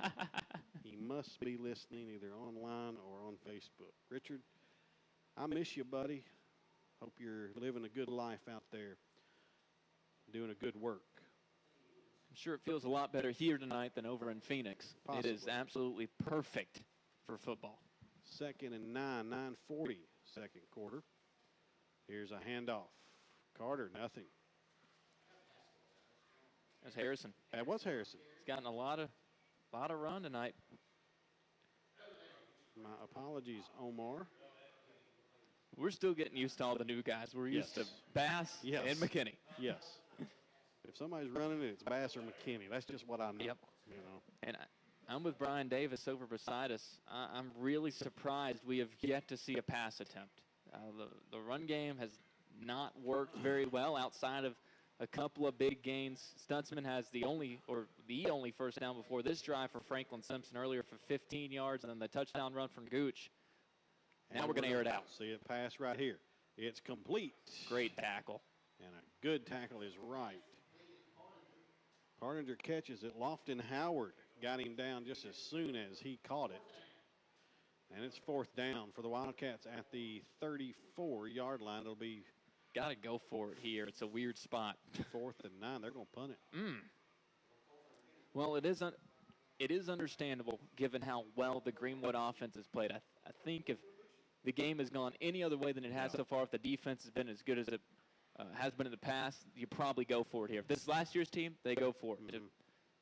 he must be listening either online or on Facebook. Richard, I miss you, buddy. Hope you're living a good life out there, doing a good work. I'm sure it feels a lot better here tonight than over in Phoenix. Possibly. It is absolutely perfect for football. 2nd and 9, 9:40, second quarter. Here's a handoff. Carter, nothing. That's Harrison. That was Harrison. He's gotten a lot of run tonight. My apologies, Omar. We're still getting used to all the new guys. We're used to Bass and McKinney. Yes. If somebody's running it, it's Bass or McKinney. That's just what I know. Yep. You know. And I'm with Brian Davis over beside us. I'm really surprised we have yet to see a pass attempt. The run game has not worked very well outside of a couple of big gains. Stutzman has the only first down before this drive for Franklin Simpson earlier for 15 yards, and then the touchdown run from Gooch. Now we're going to air it out. See it pass right here. It's complete. Great tackle. And a good tackle is right. Partinger catches it. Lofton Howard got him down just as soon as he caught it. And it's 4th down for the Wildcats at the 34-yard line. It'll be got to go for it here. It's a weird spot. 4th and 9. They're going to punt it. Well, it is understandable given how well the Greenwood offense has played. I think if the game has gone any other way than it has so far, if the defense has been as good as it has been in the past, you probably go for it here. If this is last year's team, they go for it.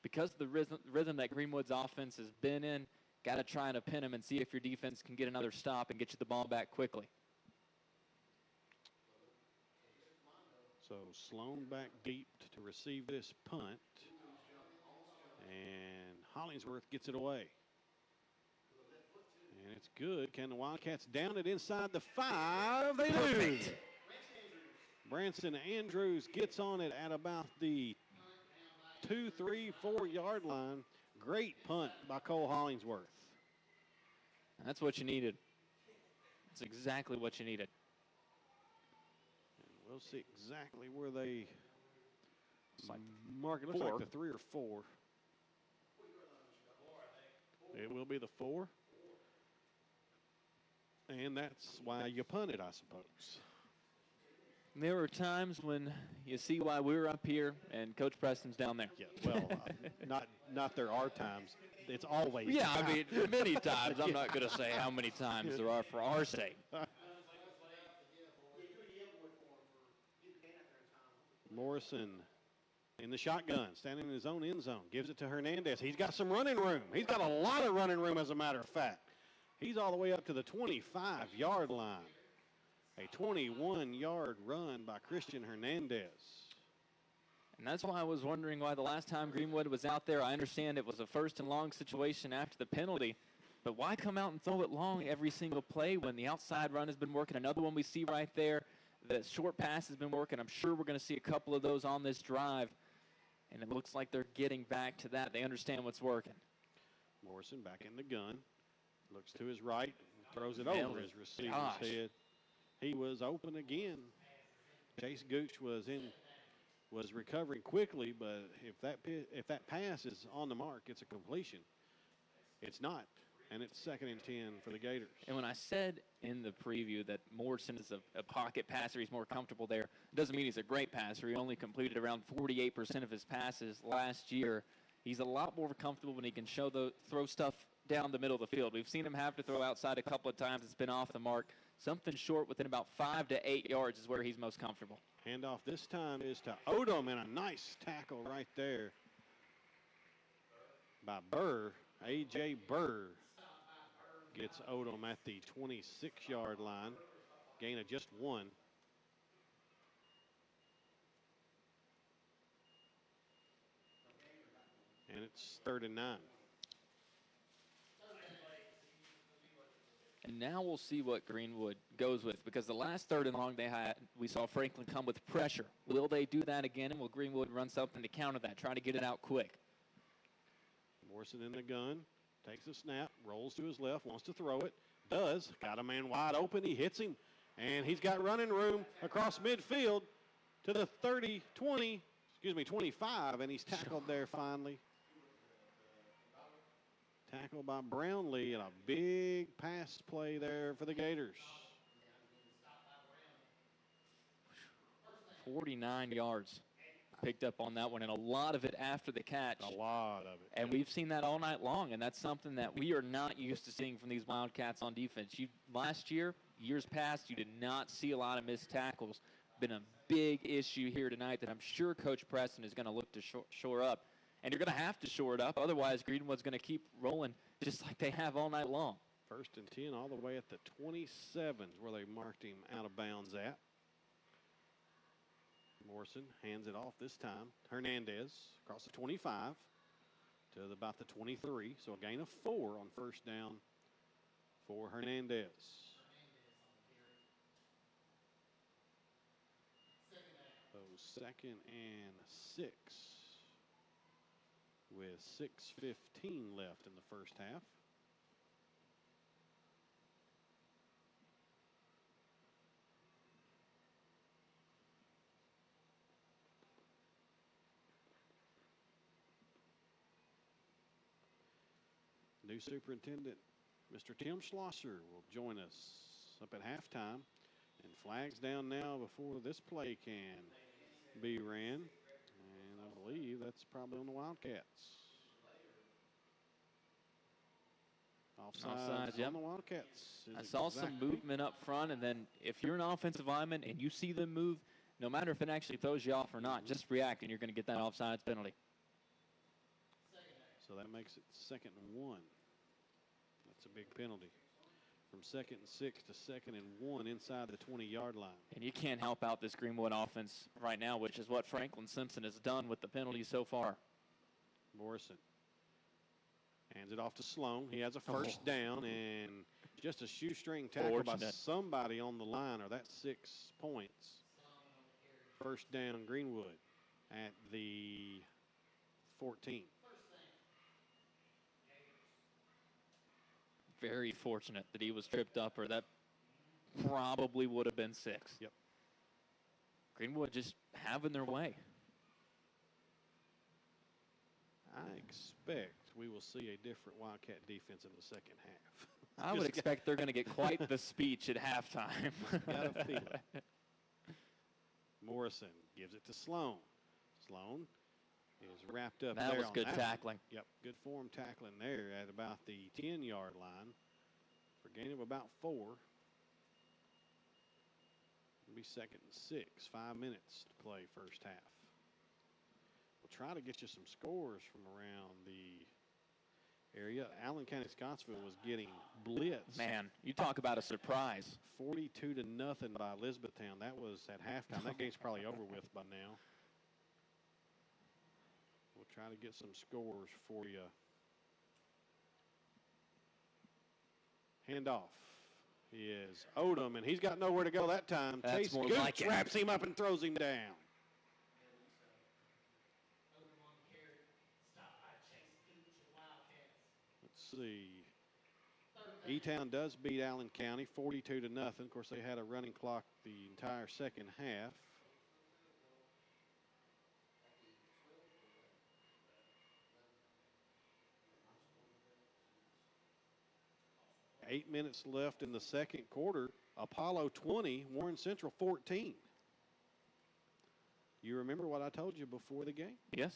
Because of the rhythm that Greenwood's offense has been in, got to try and pin him and see if your defense can get another stop and get you the ball back quickly. So Sloan back deep to receive this punt. And Hollingsworth gets it away. And it's good. Can the Wildcats down it inside the 5? They do. Branson Andrews gets on it at about the 2, 3, 4-yard line. Great punt by Cole Hollingsworth. That's what you needed. That's exactly what you needed. And we'll see exactly where they Like mark it. Looks 4. like the 3 or 4. It will be the 4. And that's why you punt it, I suppose. There were times when you see why we were up here and Coach Preston's down there. Yeah, well, not there are times. It's always. Yeah, I mean, many times. I'm not going to say how many times there are for our sake. Morrison in the shotgun, standing in his own end zone, gives it to Hernandez. He's got some running room. He's got a lot of running room, as a matter of fact. He's all the way up to the 25-yard line. A 21-yard run by Christian Hernandez. And that's why I was wondering why the last time Greenwood was out there, I understand it was a 1st and long situation after the penalty, But why come out and throw it long every single play when the outside run has been working? Another one we see right there. The short pass has been working. I'm sure we're going to see a couple of those on this drive. And it looks like they're getting back to that. They understand what's working. Morrison back in the gun. Looks to his right. Throws it over his receiver's head. He was open again. Chase Gooch was recovering quickly, but if that pass is on the mark, it's a completion. It's not, and it's 2nd and 10 for the Gators. And when I said in the preview that Morrison is a pocket passer, he's more comfortable there, it doesn't mean he's a great passer. He only completed around 48% of his passes last year. He's a lot more comfortable when he can throw stuff down the middle of the field. We've seen him have to throw outside a couple of times. It's been off the mark. Something short within about 5 to 8 yards is where he's most comfortable. Handoff this time is to Odom, and a nice tackle right there by Burr. A.J. Burr gets Odom at the 26-yard line. Gain of just 1. And it's 3rd and 9. And now we'll see what Greenwood goes with, because the last 3rd and long we saw Franklin come with pressure. Will they do that again, and will Greenwood run something to counter that, try to get it out quick? Morrison in the gun, takes a snap, rolls to his left, wants to throw it, does, got a man wide open, he hits him, and he's got running room across midfield to the 25, and he's tackled there finally. Tackled by Brownlee, and a big pass play there for the Gators. 49 yards picked up on that one, and a lot of it after the catch. A lot of it. And we've seen that all night long, and that's something that we are not used to seeing from these Wildcats on defense. Last year, years past, you did not see a lot of missed tackles. Been a big issue here tonight that I'm sure Coach Preston is going to look to shore up. And you're going to have to shore it up. Otherwise, Greenwood's going to keep rolling just like they have all night long. 1st and 10 all the way at the 27 where they marked him out of bounds at. Morrison hands it off this time. Hernandez across the 25 to about the 23. So a gain of 4 on 1st down for Hernandez. So 2nd and 6. With 6:15 left in the first half. New superintendent, Mr. Tim Schlosser, will join us up at halftime. And flags down now before this play can be ran. I believe that's probably on the Wildcats. Offsides yep. on the Wildcats. I saw some movement up front, and then if you're an offensive lineman and you see them move, no matter if it actually throws you off or not, just react, and you're going to get that offsides penalty. So that makes it 2nd and 1. That's a big penalty. From 2nd and 6 to 2nd and 1 inside the 20-yard line. And you can't help out this Greenwood offense right now, which is what Franklin Simpson has done with the penalties so far. Morrison hands it off to Sloan. He has a 1st down, and just a shoestring tackle by somebody on the line, or that's 6 points. 1st down, Greenwood at the 14. Very fortunate that he was tripped up, or that probably would have been 6. Yep. Greenwood just having their way. I expect we will see a different Wildcat defense in the second half. I would expect they're going to get quite the speech at halftime. Got a feeling. Morrison gives it to Sloan. Sloan is wrapped up there. That was good tackling. Yep, good form tackling there at about the 10-yard line for a gain of about 4. It'll be 2nd and 6, 5 minutes to play first half. We'll try to get you some scores from around the area. Allen County Scottsville was getting blitzed. Man, you talk about a surprise. 42-0 by Elizabethtown. That was at halftime. That game's probably over with by now. We'll try to get some scores for you Handoff is Odom, and he's got nowhere to go that time. That's Chase more Gooch like it. wraps him up and throws him down. Let's see. E-Town does beat Allen County 42-0. Of course, they had a running clock the entire second half. Eight minutes left in the second quarter. Apollo 20, Warren Central 14. You remember what I told you before the game? Yes.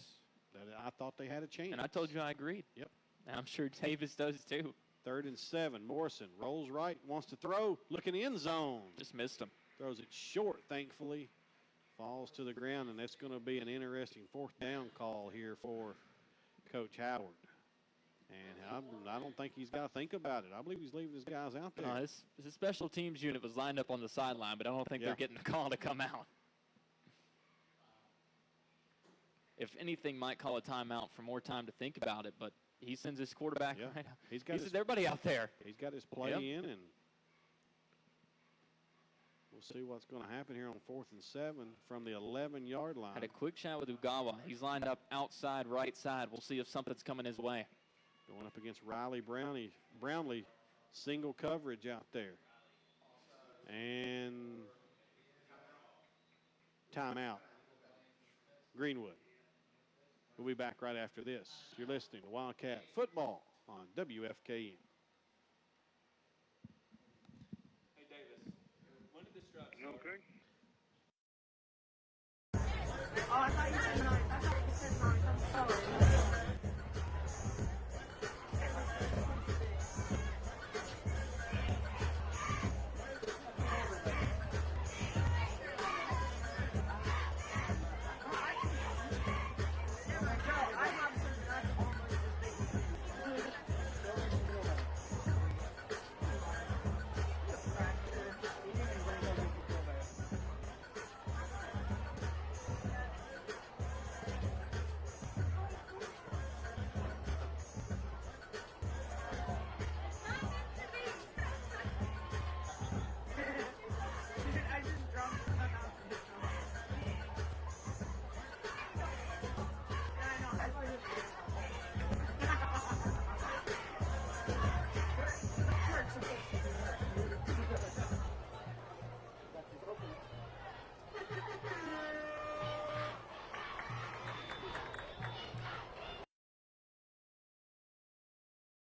That I thought they had a chance. And I told you I agreed. Yep. I'm sure Davis does too. 3rd and 7. Morrison rolls right, wants to throw, looking end zone. Just missed him. Throws it short, thankfully. Falls to the ground, and that's going to be an interesting 4th down call here for Coach Howard. And I don't think he's got to think about it. I believe he's leaving his guys out there. His special teams unit was lined up on the sideline, but I don't think they're getting the call to come out. If anything, might call a timeout for more time to think about it, but he sends his quarterback right out. He sends everybody out there. He's got his play in, and we'll see what's going to happen here on 4th and 7 from the 11-yard line. Had a quick chat with Ugawa. He's lined up outside right side. We'll see if something's coming his way. Going up against Riley Brownlee, single coverage out there. And timeout. Greenwood. We'll be back right after this. You're listening to Wildcat Football on WFKN. Hey, Davis, when did this drive start? Okay. Oh, I thought you said 9. I thought you said 9. I'm sorry.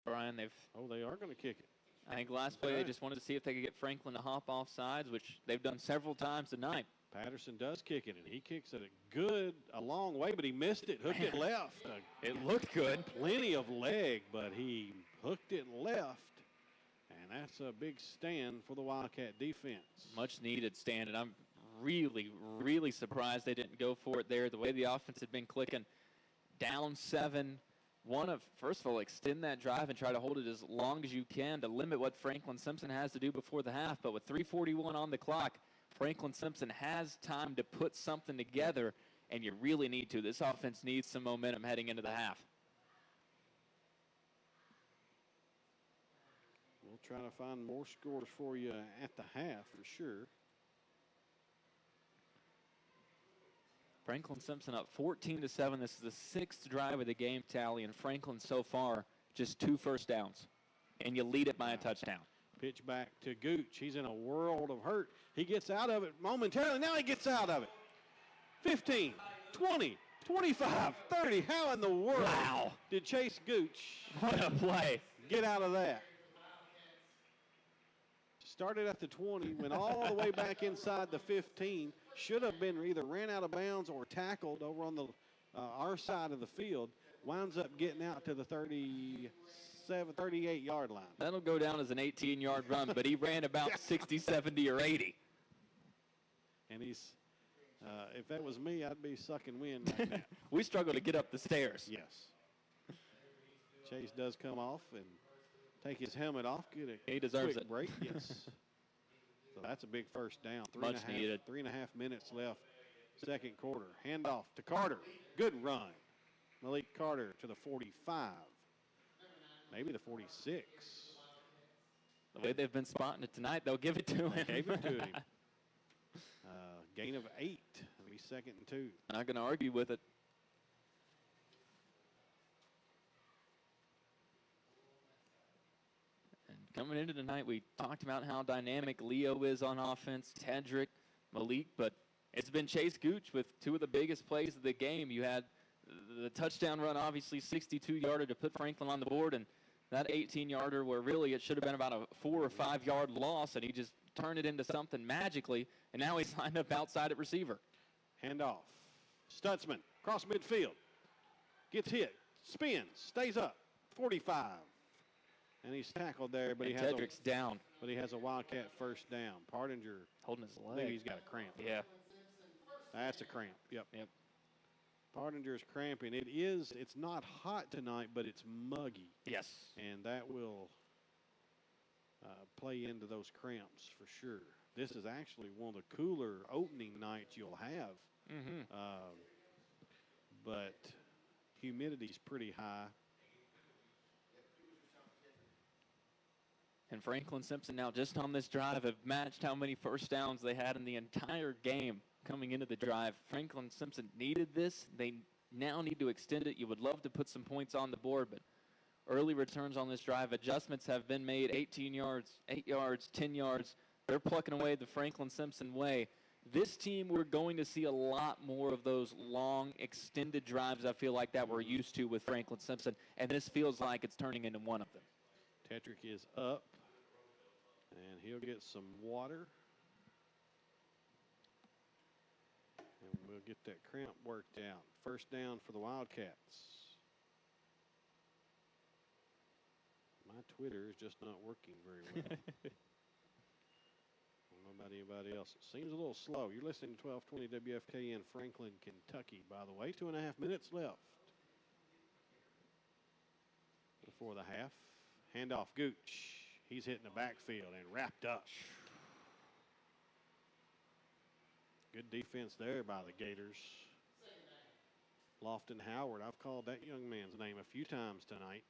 Brian, they are going to kick it. I think last play they just wanted to see if they could get Franklin to hop off sides, which they've done several times tonight. Patterson does kick it, and he kicks it a long way, but he missed it, hooked it left. It looked good. Plenty of leg, but he hooked it left, and that's a big stand for the Wildcat defense. Much needed stand, and I'm really, really surprised they didn't go for it there. The way the offense had been clicking, down 7. First of all, extend that drive and try to hold it as long as you can to limit what Franklin Simpson has to do before the half. But with 3:41 on the clock, Franklin Simpson has time to put something together, and you really need to. This offense needs some momentum heading into the half. We'll try to find more scores for you at the half for sure. Franklin Simpson up 14-7. This is the 6th drive of the game tally, and Franklin so far just 2 first downs. And you lead it by a touchdown. Pitch back to Gooch. He's in a world of hurt. He gets out of it momentarily. Now he gets out of it. 15, 20, 25, 30. How in the world did Chase Gooch What a play. get out of that? Started at the 20, went all the way back inside the 15. Should have been either ran out of bounds or tackled over on the our side of the field. Winds up getting out to the 38-yard line. That'll go down as an 18-yard run, but he ran about 60, 70, or 80. And he's, if that was me, I'd be sucking wind right now. We struggle to get up the stairs. Yes. Chase does come off and take his helmet off, get a He deserves quick it. break. Yes. So that's a big first down. Much needed. 3.5 minutes left, second quarter. Handoff to Carter. Good run. Malik Carter to the 45, maybe the 46. The way they've been spotting it tonight, they'll give it to him. Gave it to him. Gain of 8. It'll be 2nd and 2. Not going to argue with it. And coming into tonight, we talked about how dynamic Leo is on offense, Tedrick, Malik, but it's been Chase Gooch with 2 of the biggest plays of the game. You had the touchdown run, obviously 62-yarder to put Franklin on the board, and that 18-yarder where really it should have been about a 4 or 5 yard loss, and he just turned it into something magically, and now he's lined up outside at receiver. Handoff. Stutzman across midfield. Gets hit. Spins. Stays up. 45. And he's tackled there, but Tedrick's down. But he has a Wildcat first down. Partinger Holding his leg. Maybe he's got a cramp. Yeah. That's a cramp. Yep. Yep. Partinger's cramping. It's not hot tonight, but it's muggy. Yes. And that will play into those cramps for sure. This is actually one of the cooler opening nights you'll have. Mm-hmm. But humidity's pretty high. And Franklin Simpson now just on this drive have matched how many first downs they had in the entire game coming into the drive. Franklin Simpson needed this. They now need to extend it. You would love to put some points on the board, but early returns on this drive. Adjustments have been made, 18 yards, 8 yards, 10 yards. They're plucking away the Franklin Simpson way. This team, we're going to see a lot more of those long, extended drives, I feel like, that we're used to with Franklin Simpson, and this feels like it's turning into one of them. Tetrick is up, and he'll get some water. And we'll get that cramp worked out. First down for the Wildcats. My Twitter is just not working very well. I don't know about anybody else. It seems a little slow. You're listening to 1220 WFKN Franklin, Kentucky, by the way. 2.5 minutes left before the half. Handoff Gooch. He's hitting the backfield and wrapped up. Good defense there by the Gators. Lofton Howard, I've called that young man's name a few times tonight.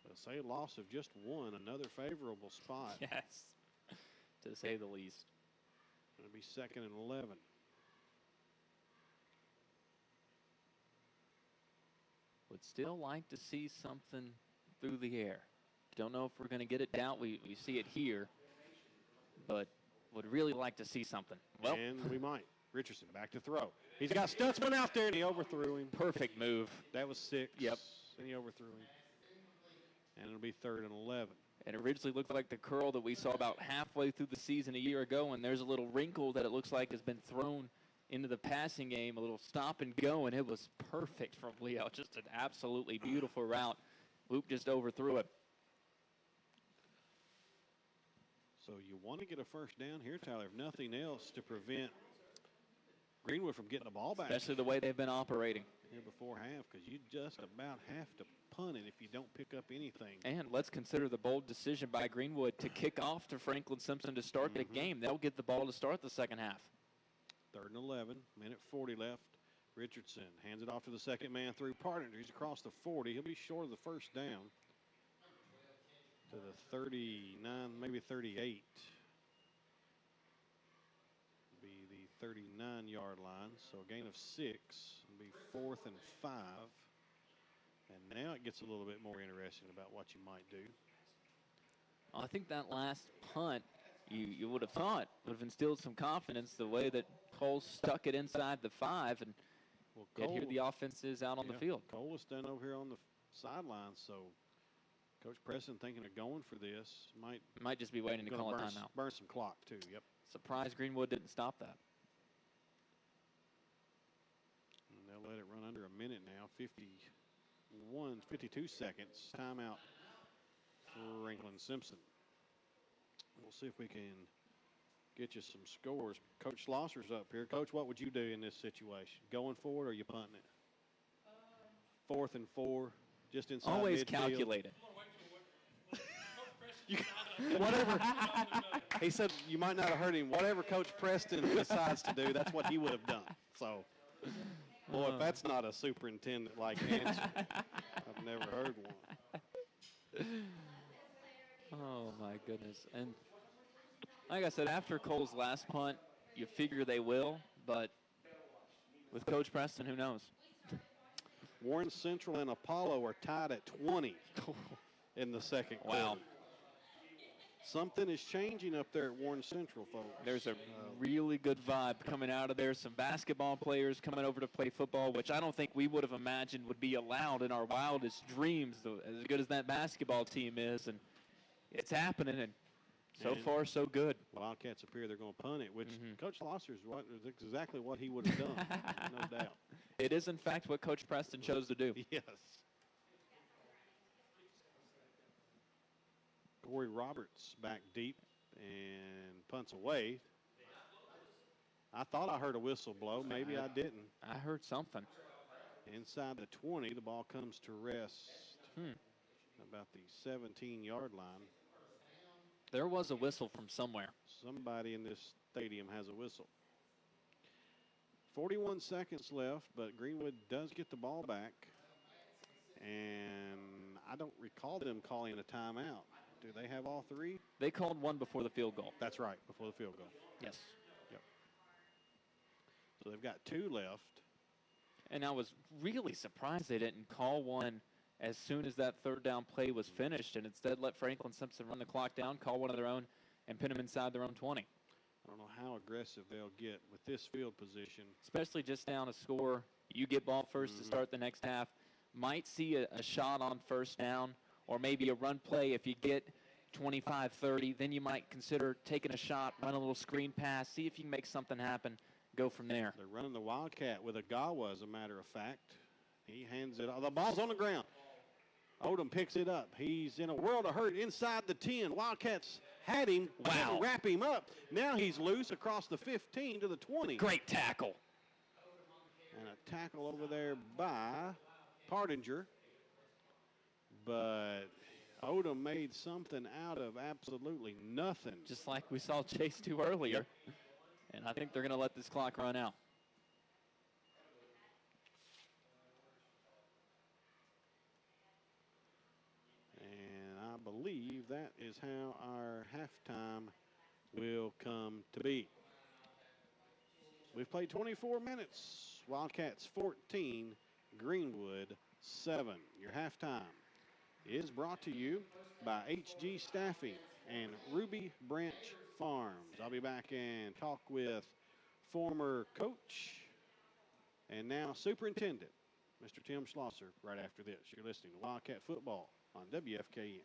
But say loss of just one, another favorable spot. Yes, to say the least. It'll be 2nd and 11. Would still like to see something through the air. Don't know if we're going to get it down. We see it here, but would really like to see something. Well, and we might. Richardson back to throw. He's got Stutzman out there, and he overthrew him. Perfect move. That was 6. Yep. And he overthrew him. And it'll be 3rd and 11. It originally looked like the curl that we saw about halfway through the season a year ago, and there's a little wrinkle that it looks like has been thrown into the passing game, a little stop and go, and it was perfect from Leo. Just an absolutely beautiful route. Luke just overthrew it. So you want to get a first down here, Tyler, if nothing else, to prevent Greenwood from getting the ball back. Especially the way they've been operating. Here before half, because you just about have to punt it if you don't pick up anything. And let's consider the bold decision by Greenwood to kick off to Franklin Simpson to start the game. They'll get the ball to start the second half. 3rd and 11, minute 40 left. Richardson hands it off to the second man through Partinger. He's across the 40. He'll be short of the first down to the 39, maybe 38. Be the 39-yard line. So a gain of 6. It'll be 4th and 5. And now it gets a little bit more interesting about what you might do. I think that last punt, you would have thought, would have instilled some confidence the way that Cole stuck it inside the 5. And yet here the offense is out on the field. Cole is done over here on the sideline, so Coach Preston thinking of going for this. Might just be waiting to call a timeout. Burn some clock, too, yep. Surprised Greenwood didn't stop that. And they'll let it run under a minute now, 52 seconds. Timeout for Franklin Simpson. We'll see if we can get you some scores. Coach Slosser's up here. Coach, what would you do in this situation? Going for it, or are you punting it? 4th and 4, just inside Always midfield. calculated. Whatever. He said you might not have heard him. Whatever Coach Preston decides to do, that's what he would have done. So, boy, if that's not a superintendent-like answer, I've never heard one. my goodness. And like I said, after Cole's last punt, you figure they will, but with Coach Preston, who knows? Warren Central and Apollo are tied at 20 in the second quarter. Wow. Something is changing up there at Warren Central, folks. There's a really good vibe coming out of there. Some basketball players coming over to play football, which I don't think we would have imagined would be allowed in our wildest dreams, as good as that basketball team is. And it's happening, and so far, so good. Wildcats appear they're going to punt it, which Coach Slosser is exactly what he would have done, no doubt. It is, in fact, what Coach Preston chose to do. Yes. Corey Roberts back deep and punts away. I thought I heard a whistle blow. Maybe I didn't. I heard something. Inside the 20, the ball comes to rest about the 17-yard line. There was a whistle from somewhere. Somebody in this stadium has a whistle. 41 seconds left, but Greenwood does get the ball back. And I don't recall them calling a timeout. Do they have all three? They called one before the field goal. That's right, before the field goal. Yes. Yep. So they've got two left. And I was really surprised they didn't call one as soon as that third down play was finished and instead let Franklin Simpson run the clock down, call one of their own, and pin them inside their own 20. I don't know how aggressive they'll get with this field position. Especially just down a score. You get ball first to start the next half. Might see a shot on first down or maybe a run play. If you get 25-30, then you might consider taking a shot, run a little screen pass, see if you can make something happen, go from there. They're running the Wildcat with Agawa, as a matter of fact. He hands it off. The ball's on the ground. Odom picks it up. He's in a world of hurt inside the 10. Wildcats had him. Wow. Wrap him up. Now he's loose across the 15 to the 20. Great tackle. And a tackle over there by Partinger. But Odom made something out of absolutely nothing. Just like we saw Chase do earlier. And I think they're going to let this clock run out. And I believe that is how our halftime will come to be. We've played 24 minutes. Wildcats 14, Greenwood 7. Your halftime is brought to you by HG Staffing and Ruby Branch Farms. I'll be back and talk with former coach and now superintendent, Mr. Tim Schlosser, right after this. You're listening to Wildcat Football on WFKN.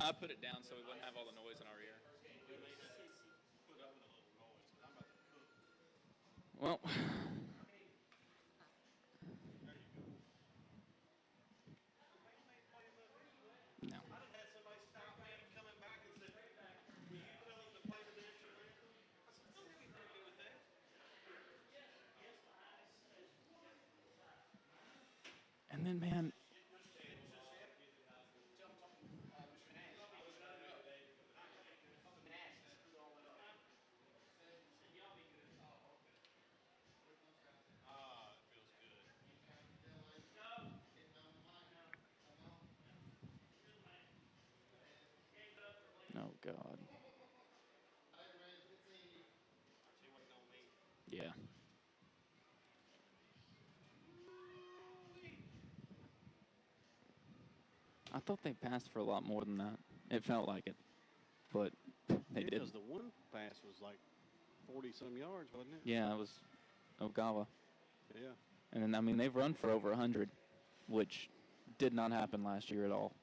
I put it down so we wouldn't have all the noise in our ear. Well, no. And then, man, Oh, God. Yeah. I thought they passed for a lot more than that. It felt like it, but they Because didn't. the one pass was like 40-some yards, wasn't it? Yeah, it was Ogawa. Yeah. And then, I mean, they've run for over 100, which did not happen last year at all.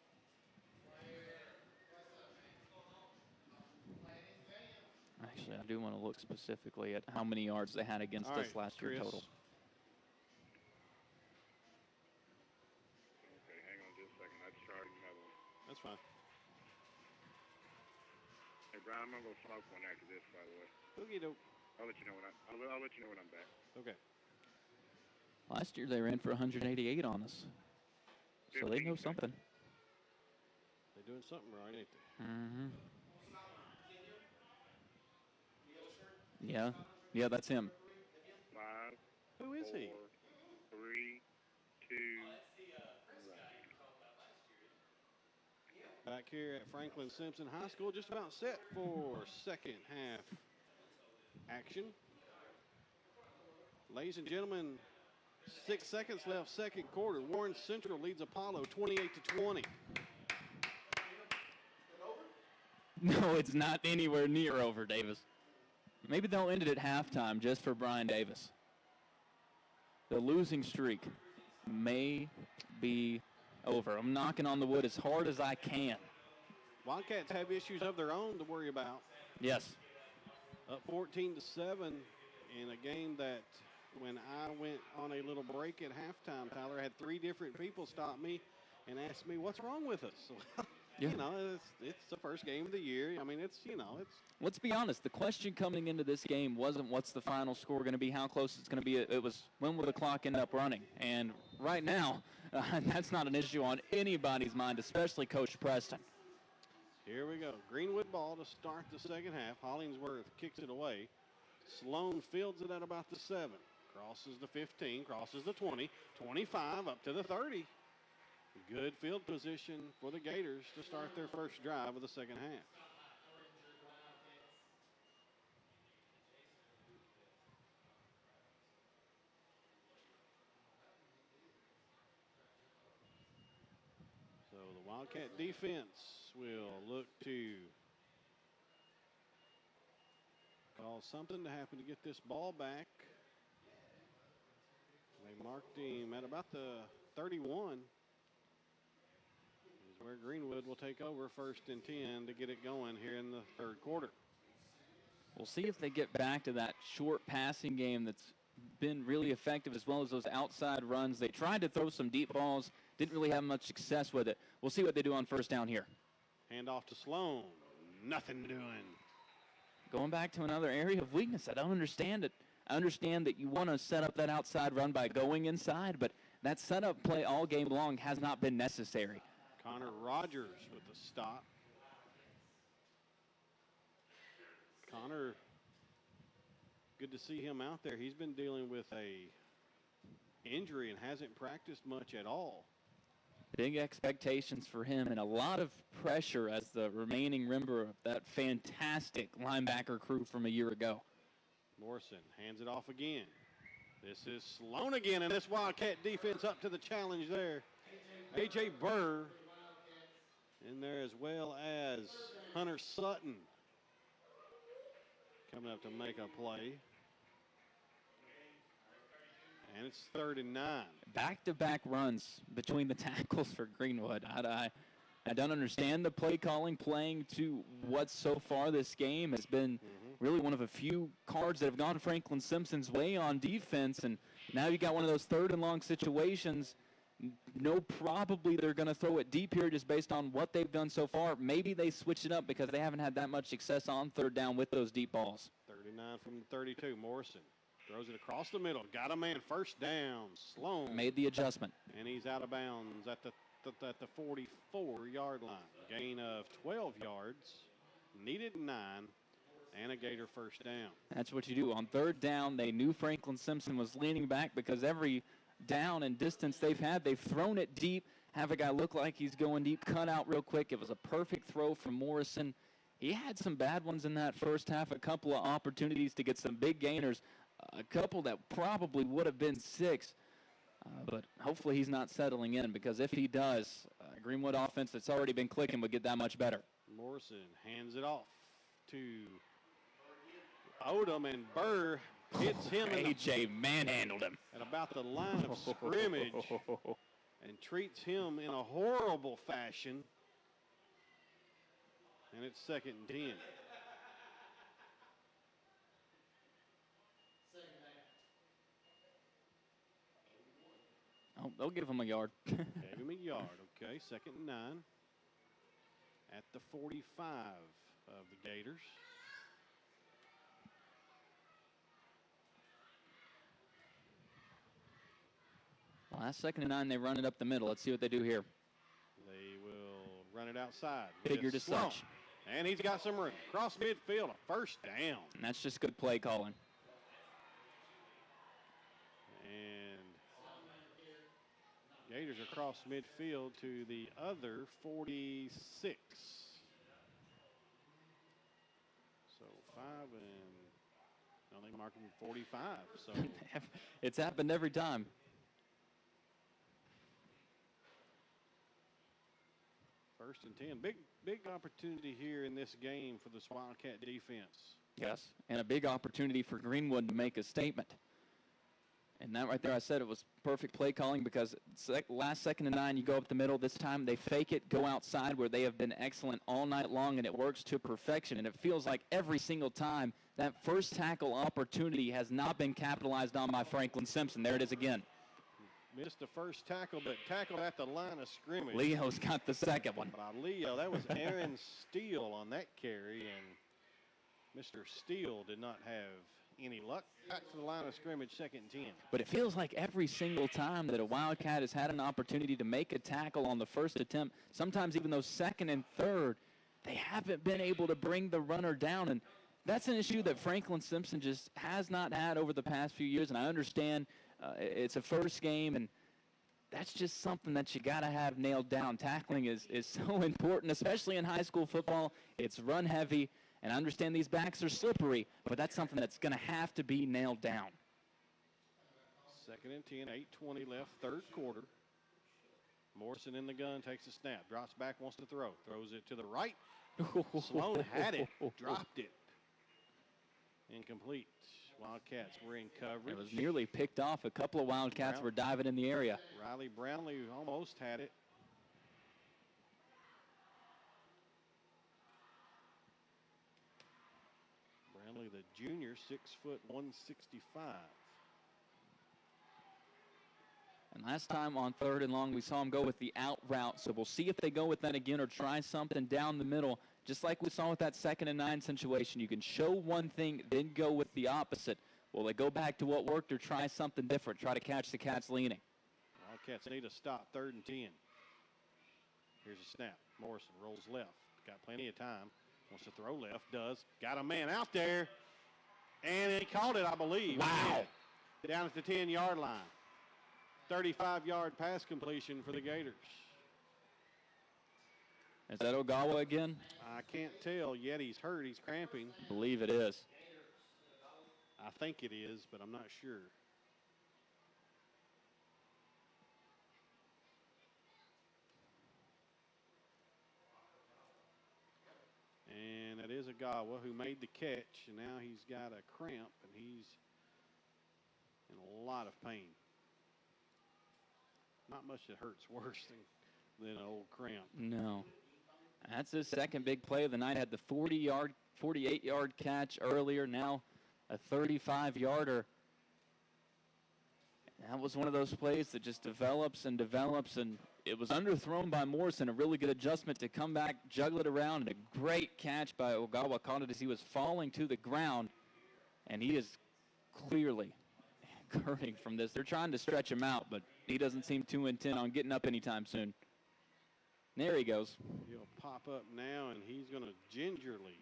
Actually, I do want to look specifically at how many yards they had against All us right, last year Chris. total. Okay, hang on just a second. I started another one. That's fine. Hey, Brian, I'm gonna go smoke one after this, by the way. Oogie doke. I'll let you know when I'm back. Okay. Last year they ran for 188 on us, so they know 15. something. They're doing something right, ain't they? Mm-hmm. Yeah, that's him. 5, Who is 4, he? 3, 2, right. Back here at Franklin Simpson High School, just about set for second half action. Ladies and gentlemen, 6 seconds left, second quarter. Warren Central leads Apollo 28-20. No, it's not anywhere near over, Davis. Maybe they'll end it at halftime just for Brian Davis. The losing streak may be over. I'm knocking on the wood as hard as I can. Wildcats have issues of their own to worry about. Yes. Up 14-7 in a game that when I went on a little break at halftime, Tyler, I had 3 different people stop me and ask me, what's wrong with us? So, Yeah. you know, it's the first game of the year. I mean, it's. Let's be honest. The question coming into this game wasn't what's the final score going to be, how close it's going to be. It was when will the clock end up running. And right now, that's not an issue on anybody's mind, especially Coach Preston. Here we go. Greenwood ball to start the second half. Hollingsworth kicks it away. Sloan fields it at about the 7. Crosses the 15, crosses the 20, 25, up to the 30. Good field position for the Gators to start their first drive of the second half. So the Wildcat defense will look to cause something to happen to get this ball back. They marked him at about the 31. Is where Greenwood will take over, 1st and 10 to get it going here in the third quarter. We'll see if they get back to that short passing game that's been really effective, as well as those outside runs. They tried to throw some deep balls, didn't really have much success with it. We'll see what they do on first down here. Hand off to Sloan. Nothing doing. Going back to another area of weakness. I don't understand it. I understand that you want to set up that outside run by going inside, but that setup play all game long has not been necessary. Connor Rogers with the stop. Connor, good to see him out there. He's been dealing with a injury and hasn't practiced much at all. Big expectations for him and a lot of pressure as the remaining member of that fantastic linebacker crew from a year ago. Morrison hands it off again. This is Sloan again, and this Wildcat defense up to the challenge there. A.J. Burr in there, as well as Hunter Sutton coming up to make a play. And it's 3rd and 9. Back-to-back runs between the tackles for Greenwood. I don't understand the play calling. Playing to what so far this game has been really one of a few cards that have gone Franklin Simpson's way on defense. And now you got one of those 3rd and long situations. No, probably they're going to throw it deep here just based on what they've done so far. Maybe they switch it up because they haven't had that much success on 3rd down with those deep balls. 39 from the 32. Morrison throws it across the middle. Got a man, 1st down. Sloan made the adjustment. And he's out of bounds at the 44-yard line. Gain of 12 yards. Needed 9. And a Gator 1st down. That's what you do. On 3rd down, they knew Franklin Simpson was leaning back because every down and distance they've had, they've thrown it deep, have a guy look like he's going deep, cut out real quick. It was a perfect throw from Morrison, He had some bad ones in that first half, a couple of opportunities to get some big gainers, a couple that probably would have been 6. But hopefully he's not settling in, because if he does, Greenwood offense that's already been clicking would get that much better. Morrison hands it off to Odom, and Burr hits him A.J. manhandled him at about the line of scrimmage and treats him in a horrible fashion. And it's 2nd and 10. Oh, they'll give him a yard. Gave him a yard. Okay, 2nd and 9 at the 45 of the Gators. Last 2nd and 9, they run it up the middle. Let's see what they do here. They will run it outside. Figured as such. And he's got some room. Cross midfield, a 1st down. And that's just good play calling. And Gators across midfield to the other 46. So 5 and they mark him 45. So it's happened every time. First and 10. Big opportunity here in this game for this Wildcat defense. Yes, and a big opportunity for Greenwood to make a statement. And that right there, I said it was perfect play calling, because last 2nd and 9, you go up the middle. This time they fake it, go outside, where they have been excellent all night long, and it works to perfection. And it feels like every single time that first tackle opportunity has not been capitalized on by Franklin Simpson. There it is again. Missed the first tackle, but tackled at the line of scrimmage. Leo's got the second one. By Leo, that was Aaron Steele on that carry, and Mr. Steele did not have any luck. Back to the line of scrimmage, 2nd and 10. But it feels like every single time that a Wildcat has had an opportunity to make a tackle on the first attempt, sometimes even those 2nd and 3rd, they haven't been able to bring the runner down. And that's an issue that Franklin Simpson just has not had over the past few years. And I understand it's a first game, and that's just something that you got to have nailed down. Tackling is so important, especially in high school football. It's run heavy, and I understand these backs are slippery, but that's something that's going to have to be nailed down. 2nd and 10, 8:20 left, 3rd quarter. Morrison in the gun, takes a snap, drops back, wants to throw. Throws it to the right. Sloan had it, dropped it. Incomplete. Wildcats were in coverage. It was nearly picked off. A couple of Wildcats were diving in the area. Riley Brownlee almost had it. Brownlee, the junior, 6 foot 165. And last time on 3rd and long, we saw him go with the out route. So we'll see if they go with that again or try something down the middle. Just like we saw with that 2nd and 9 situation, you can show one thing, then go with the opposite. Will they go back to what worked or try something different, try to catch the Cats leaning? Wildcats need a stop, 3rd and 10. Here's a snap. Morrison rolls left. Got plenty of time. Wants to throw left, does. Got a man out there. And he caught it, I believe. Wow. Down at the 10-yard line. 35-yard pass completion for the Gators. Is that Ogawa again? I can't tell yet. He's hurt. He's cramping. I believe it is. I think it is, but I'm not sure. And that is Ogawa who made the catch, and now he's got a cramp, and he's in a lot of pain. Not much that hurts worse than an old cramp. No. That's his second big play of the night. Had the 48-yard catch earlier, now a 35-yarder. That was one of those plays that just develops and develops, and it was underthrown by Morrison. A really good adjustment to come back, juggle it around, and a great catch by Ogawa. Caught it as he was falling to the ground, and he is clearly hurting from this. They're trying to stretch him out, but he doesn't seem too intent on getting up anytime soon. There he goes. He'll pop up now, and he's going to gingerly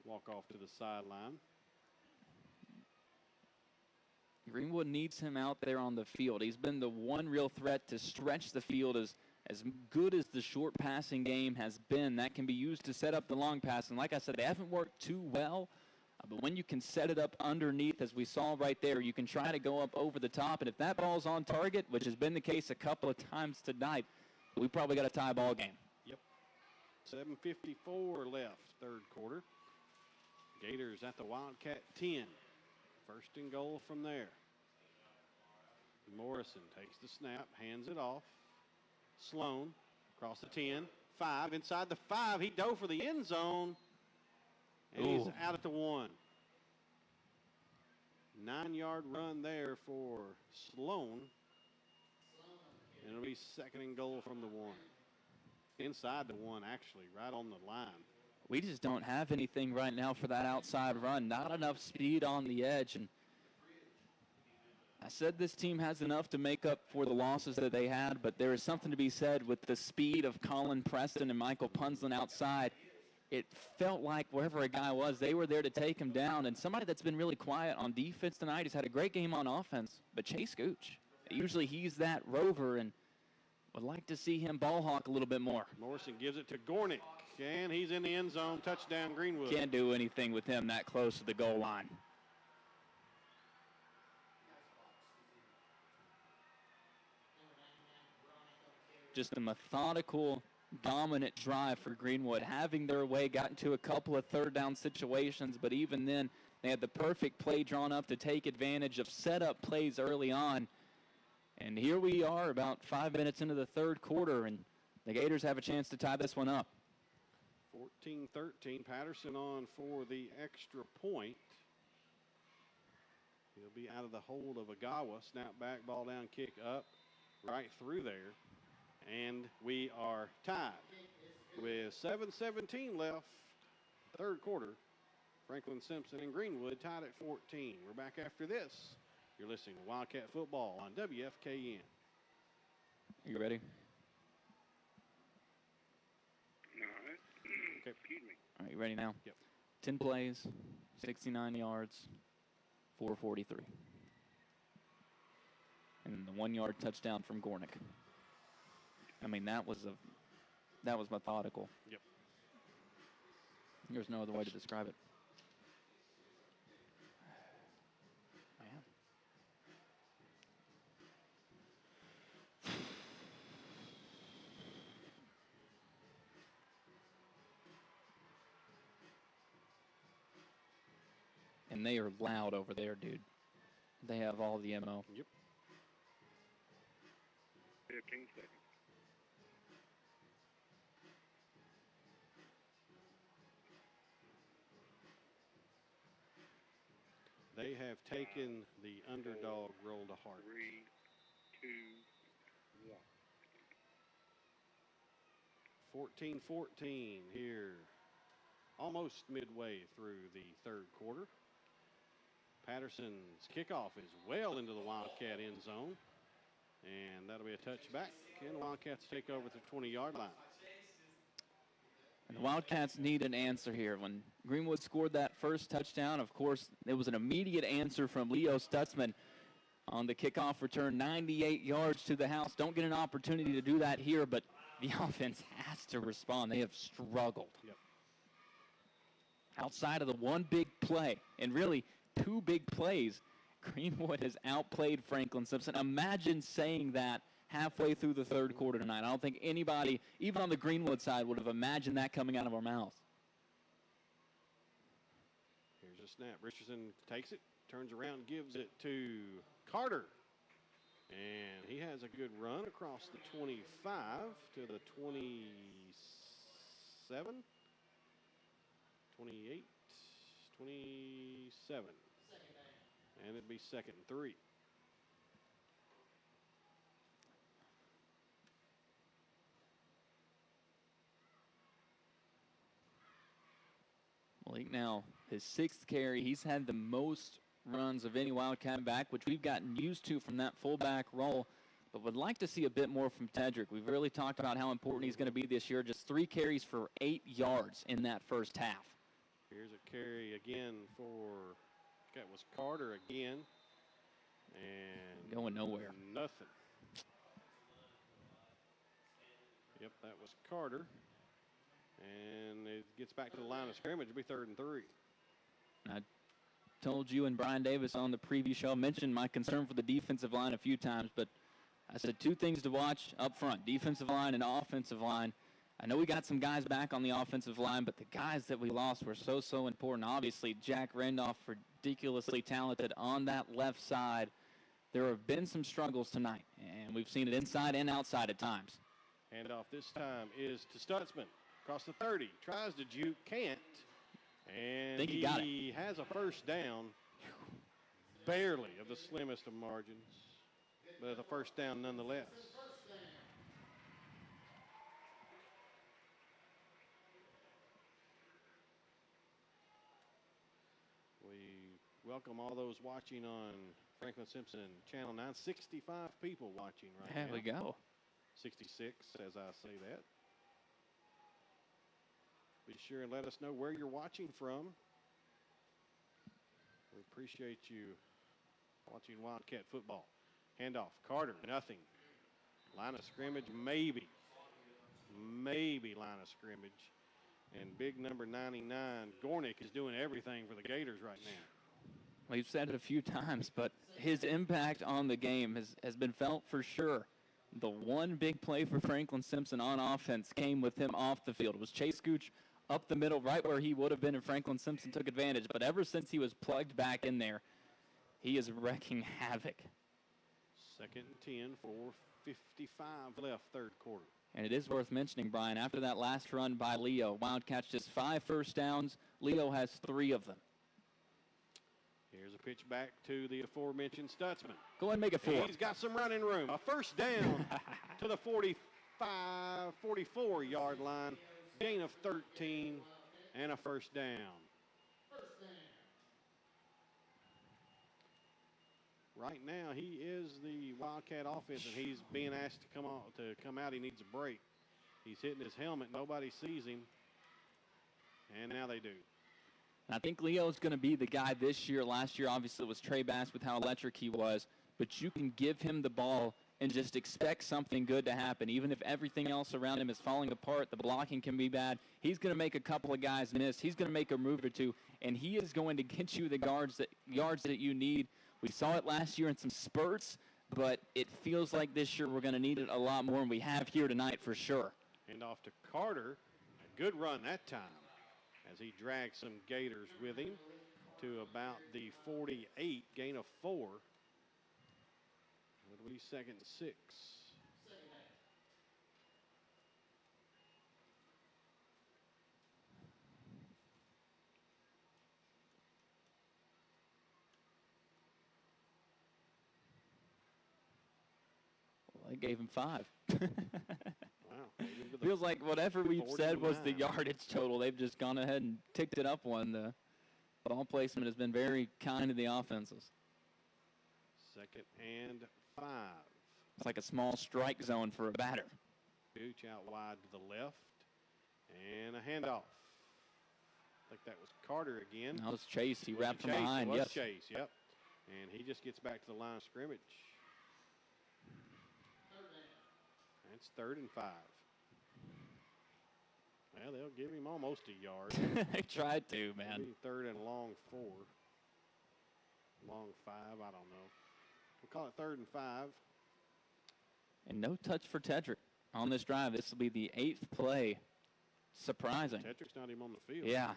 walk off to the sideline. Greenwood needs him out there on the field. He's been the one real threat to stretch the field as as good as the short passing game has been, that can be used to set up the long pass. And like I said, they haven't worked too well. But when you can set it up underneath, as we saw right there, you can try to go up over the top. And if that ball's on target, which has been the case a couple of times tonight, we probably got a tie ball game. Yep. 7:54 left, third quarter. Gators at the Wildcat 10. First and goal from there. Morrison takes the snap, hands it off. Sloan across the 10, 5, inside the 5. He dove for the end zone, and he's out at the 1. 9-yard run there for Sloan. And it'll be second and goal from the 1. Inside the 1, actually, right on the line. We just don't have anything right now for that outside run. Not enough speed on the edge. And I said this team has enough to make up for the losses that they had, but there is something to be said with the speed of Colin Preston and Michael Punslin outside. It felt like wherever a guy was, they were there to take him down. And somebody that's been really quiet on defense tonight, he's had a great game on offense, but Chase Gooch. Usually he's that rover, and would like to see him ball hawk a little bit more. Morrison gives it to Gornick, and he's in the end zone. Touchdown, Greenwood. Can't do anything with him that close to the goal line. Just a methodical, dominant drive for Greenwood. Having their way, got into a couple of third down situations, but even then, they had the perfect play drawn up to take advantage of setup plays early on. And here we are about 5 minutes into the third quarter, and the Gators have a chance to tie this one up. 14-13, Patterson on for the extra point. He'll be out of the hold of Agawa. Snap back, ball down, kick up, right through there. And we are tied with 7:17 left, third quarter. Franklin Simpson and Greenwood tied at 14. We're back after this. You're listening to Wildcat Football on WFKN. You ready? All right. Okay. Excuse me. All right, you ready now? Yep. 10 plays, 69 yards, 443. And the 1-yard touchdown from Gornick. I mean, that was methodical. Yep. There's no other way to describe it. Man. And they are loud over there, dude. They have all the MO. Yep. 15 seconds. They have taken the underdog role to heart. 3, 2, 1. 14-14 here, almost midway through the third quarter. Patterson's kickoff is well into the Wildcat end zone, and that'll be a touchback, and the Wildcats take over the 20-yard line. And the Wildcats need an answer here. When Greenwood scored that first touchdown, of course, it was an immediate answer from Leo Stutzman on the kickoff return, 98 yards to the house. Don't get an opportunity to do that here, but the offense has to respond. They have struggled. Yep. Outside of the one big play, and really two big plays, Greenwood has outplayed Franklin Simpson. Imagine saying that halfway through the third quarter tonight. I don't think anybody, even on the Greenwood side, would have imagined that coming out of our mouths. Here's a snap. Richardson takes it, turns around, gives it to Carter. And he has a good run across the 25 to the 27, 28, 27. And it'd be second and 3. Malik now, his 6th carry. He's had the most runs of any Wildcat back, which we've gotten used to from that fullback role, but would like to see a bit more from Tedrick. We've really talked about how important he's going to be this year. Just 3 carries for 8 yards in that first half. Here's a carry again for, that was Carter again. And going nowhere. Nothing. Yep, that was Carter. And it gets back to the line of scrimmage. It'll be 3rd and 3. I told you and Brian Davis on the preview show, mentioned my concern for the defensive line a few times, but I said 2 things to watch up front, defensive line and offensive line. I know we got some guys back on the offensive line, but the guys that we lost were so important. Obviously, Jack Randolph, ridiculously talented on that left side. There have been some struggles tonight, and we've seen it inside and outside at times. Handoff this time is to Stutzman. Across the 30. Tries to juke, can't. And think he got it. Has a first down. Barely of the slimmest of margins. But a first down nonetheless. We welcome all those watching on Franklin Simpson Channel 9. 65 people watching right now. There we go. 66 as I say that. Be sure and let us know where you're watching from. We appreciate you watching Wildcat football. Handoff, Carter, nothing. Line of scrimmage, maybe. Maybe line of scrimmage. And big number 99, Gornick, is doing everything for the Gators right now. We've said it a few times, but his impact on the game has been felt for sure. The one big play for Franklin Simpson on offense came with him off the field. It was Chase Gooch up the middle, right where he would have been if Franklin Simpson took advantage. But ever since he was plugged back in there, he is wrecking havoc. 2nd and 10, 4:55 left, 3rd quarter. And it is worth mentioning, Brian, after that last run by Leo, Wildcats just 5 first downs. Leo has 3 of them. Here's a pitch back to the aforementioned Stutzman. Go ahead and make it 4. He's got some running room. A first down to the 44-yard line. Gain of 13 and a first down. Right now, he is the Wildcat offense, and he's being asked to come out. He needs a break. He's hitting his helmet. Nobody sees him, and now they do. I think Leo's going to be the guy this year. Last year, obviously, it was Trey Bass with how electric he was. But you can give him the ball and just expect something good to happen. Even if everything else around him is falling apart, the blocking can be bad. He's going to make a couple of guys miss. He's going to make a move or two, and he is going to get you the yards that you need. We saw it last year in some spurts, but it feels like this year we're going to need it a lot more, and we have here tonight for sure. And off to Carter. A good run that time as he drags some Gators with him to about the 48, gain of 4. It'll be 2nd and 6. Well, they gave him 5. Wow. Feels like whatever we've said was the 49. yardage total. They've just gone ahead and ticked it up one. The ball placement has been very kind to the offenses. 2nd and 5. It's like a small strike zone for a batter. Gooch out wide to the left. And a handoff. I think that was Carter again. That was Chase. He wrapped from Chase, behind. it was Yes. Chase, yep. And he just gets back to the line of scrimmage. That's 3rd and 5. Well, they'll give him almost a yard. They tried to, man. Maybe 3rd and long 4. Long 5, I don't know. We'll call it 3rd and 5. And no touch for Tedrick on this drive. This will be the 8th play. Surprising. Tetrick's not even on the field. Yeah.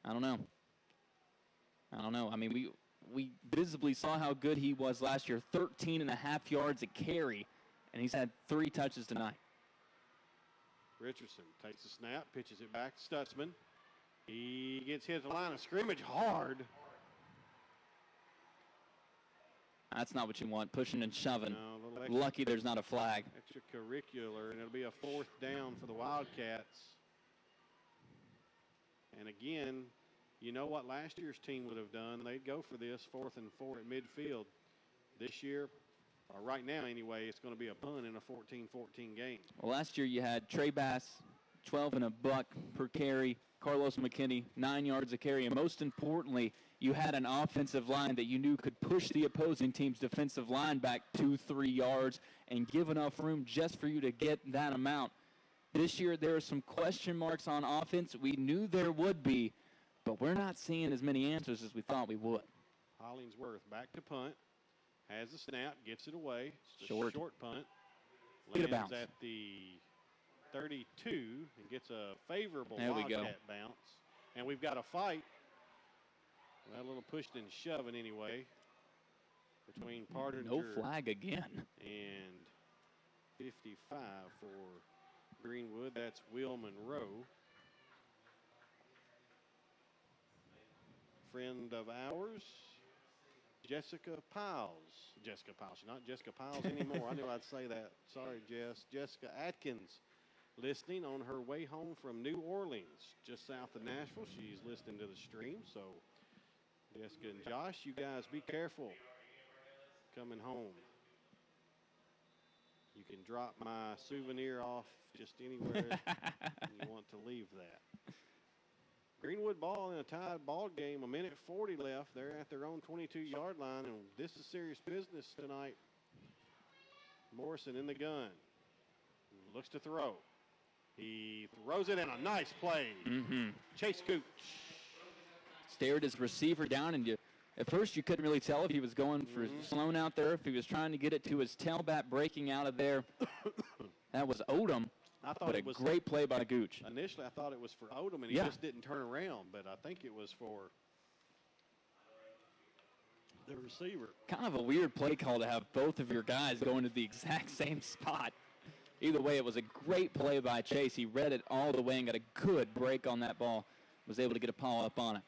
I don't know. I mean, we visibly saw how good he was last year. 13.5 yards a carry, and he's had 3 touches tonight. Richardson takes the snap, pitches it back to Stutzman. He gets hit at the line of scrimmage hard. That's not what you want, pushing and shoving. No, a little extra, Lucky there's not a flag. extracurricular, and it'll be a 4th down for the Wildcats. And again, you know what last year's team would have done. They'd go for this 4th and 4 at midfield. This year, or right now anyway, it's going to be a punt in a 14-14 game. Well, last year you had Trey Bass, 12 and a buck per carry. Carlos McKinney, 9 yards a carry. And most importantly, you had an offensive line that you knew could push the opposing team's defensive line back 2-3 yards and give enough room just for you to get that amount. This year, there are some question marks on offense. We knew there would be, but we're not seeing as many answers as we thought we would. Hollingsworth back to punt. Has the snap, gets it away. It's a Short punt. Get a Lands bounce. at the 32 and gets a favorable There we go. Wildcat bounce. And we've got a fight. Well, a little pushed and shoving anyway between Partinger No flag again. and 55 for Greenwood. That's Will Monroe. Friend of ours, Jessica Piles. Jessica Piles, not Jessica Piles anymore. I knew I'd say that. Sorry, Jess. Jessica Atkins, listening on her way home from New Orleans, just south of Nashville. She's listening to the stream. So, Jessica and Josh, you guys be careful coming home. You can drop my souvenir off just anywhere you want to leave that. Greenwood ball in a tied ball game, 1:40 left. They're at their own 22-yard line, and this is serious business tonight. Morrison in the gun. Looks to throw. He throws it in a nice play. Chase Cooch. Stared his receiver down, and at first you couldn't really tell if he was going for Sloan out there, if he was trying to get it to his tailback breaking out of there. That was Odom. I thought But it a was great play by Gooch. Initially, I thought it was for Odom, and he just didn't turn around. But I think it was for the receiver. Kind of a weird play call to have both of your guys going to the exact same spot. Either way, it was a great play by Chase. He read it all the way and got a good break on that ball. Was able to get a follow-up on it.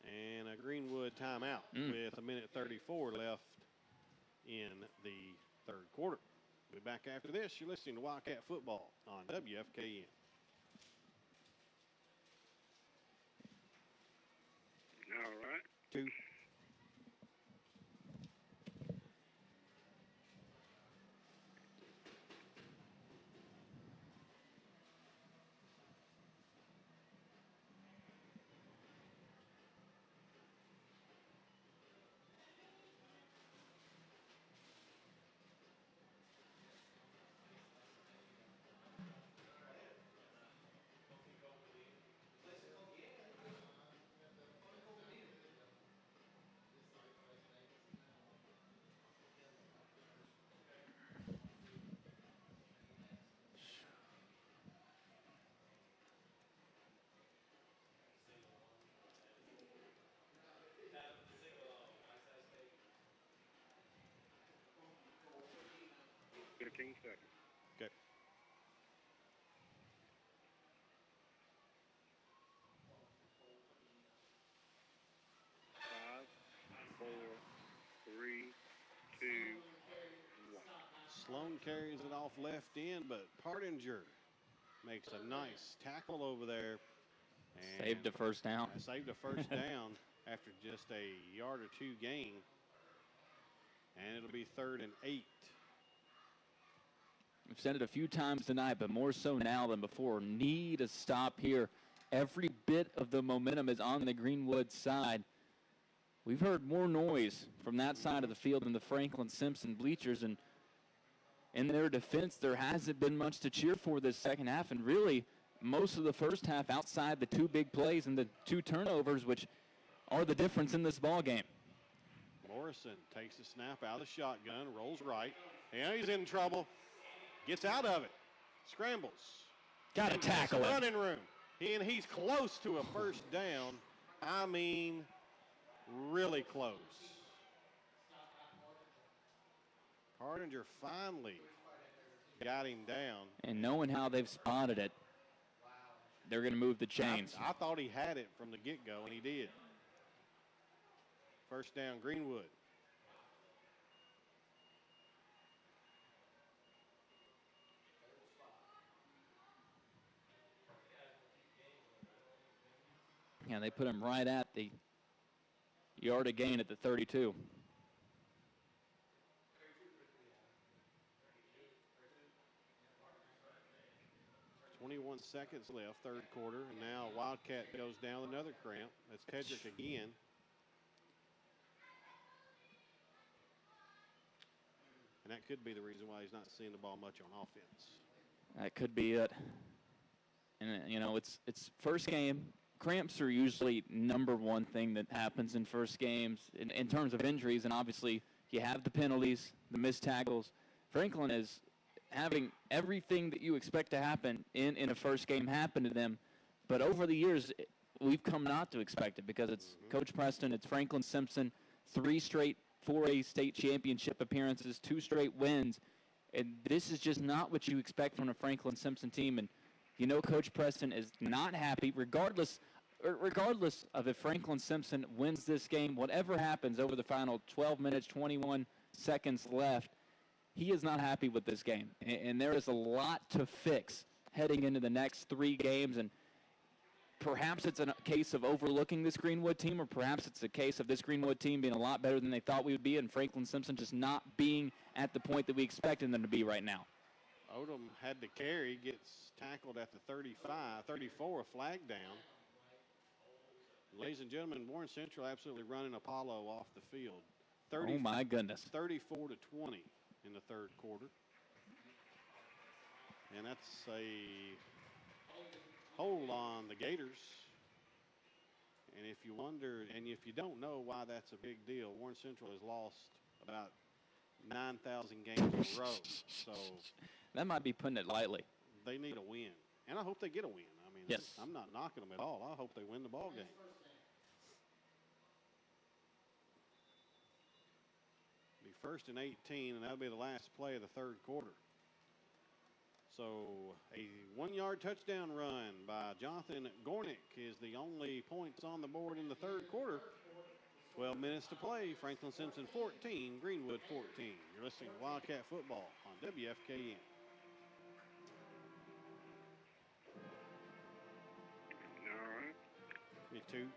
And a Greenwood timeout with 1:34 left in the third quarter. We'll be back after this. You're listening to Wildcat Football on WFKN. All right. 2. Seconds. Okay. Five, four, three, two, one. Sloan carries it off left end, but Partinger makes a nice tackle over there. And Saved a first down. Saved a first down after just a yard or two gain. And it'll be 3rd and 8. We've said it a few times tonight, but more so now than before. Need a stop here. Every bit of the momentum is on the Greenwood side. We've heard more noise from that side of the field than the Franklin Simpson bleachers, and in their defense, there hasn't been much to cheer for this second half, and really most of the first half outside the 2 big plays and the 2 turnovers, which are the difference in this ball game. Morrison takes the snap out of the shotgun, rolls right, and he's in trouble. Gets out of it, scrambles. Got to tackle it. Running room, and he's close to a first down. I mean, really close. Partinger finally got him down. And knowing how they've spotted it, they're going to move the chains. I thought he had it from the get-go, and he did. First down, Greenwood. Yeah, they put him right at the yard of gain at the 32. 21 seconds left, third quarter, and now Wildcat goes down another cramp. That's Tedrick again. And that could be the reason why he's not seeing the ball much on offense. That could be it. And, you know, it's first game. Cramps are usually number one thing that happens in first games in terms of injuries. And obviously, you have the penalties, the missed tackles. Franklin is having everything that you expect to happen in a first game happen to them. But over the years, we've come not to expect it because it's Coach Preston, it's Franklin Simpson, 3 straight 4A state championship appearances, 2 straight wins. And this is just not what you expect from a Franklin Simpson team. And you know Coach Preston is not happy, regardless of if Franklin Simpson wins this game, whatever happens over the final 12 minutes, 21 seconds left, he is not happy with this game. And there is a lot to fix heading into the next 3 games. And perhaps it's a case of overlooking this Greenwood team, or perhaps it's a case of this Greenwood team being a lot better than they thought we would be, and Franklin Simpson just not being at the point that we expected them to be right now. Odom had the carry, gets tackled at the 34, a flag down. Ladies and gentlemen, Warren Central absolutely running Apollo off the field. Oh, my goodness. 34-20 in the third quarter. And that's a hold on the Gators. And if you wonder, and if you don't know why that's a big deal, Warren Central has lost about 9,000 games in a row. So that might be putting it lightly. They need a win. And I hope they get a win. I mean, yes. I'm not knocking them at all. I hope they win the ball game. Be 1st and 18, and that'll be the last play of the third quarter. So a 1-yard touchdown run by Jonathan Gornick is the only points on the board in the third quarter. 12 minutes to play. Franklin Simpson 14, Greenwood 14. You're listening to Wildcat Football on WFKN. All right. Me too.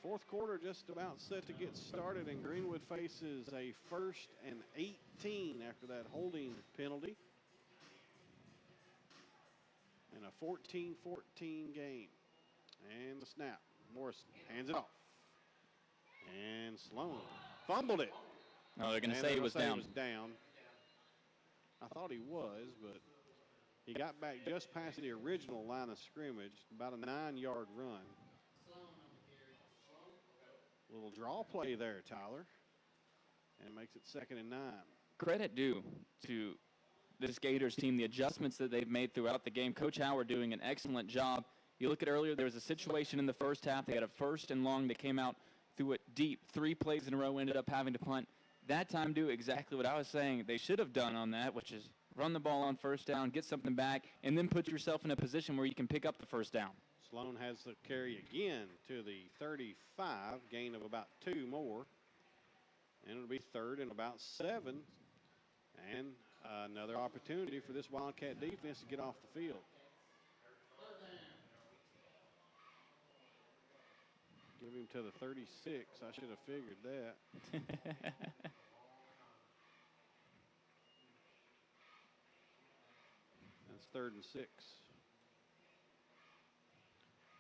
Fourth quarter just about set to get started, and Greenwood faces a 1st and 18 after that holding penalty. And a 14-14 game. And the snap. Morrison hands it off. And Sloan fumbled it. Oh, they're going to say he was down. I thought he was, but he got back just past the original line of scrimmage, about a 9-yard run. Little draw play there, Tyler. And it makes it 2nd and 9. Credit due to this Gators team, the adjustments that they've made throughout the game. Coach Howard doing an excellent job. You look at earlier, there was a situation in the first half. They had a 1st and long. They came out, threw it deep. 3 plays in a row, ended up having to punt. That time do exactly what I was saying they should have done on that, which is run the ball on 1st down, get something back, and then put yourself in a position where you can pick up the 1st down. Sloan has the carry again to the 35, gain of about 2 more. And it'll be 3rd and about 7. And another opportunity for this Wildcat defense to get off the field. Give him to the 36. I should have figured that. That's 3rd and 6.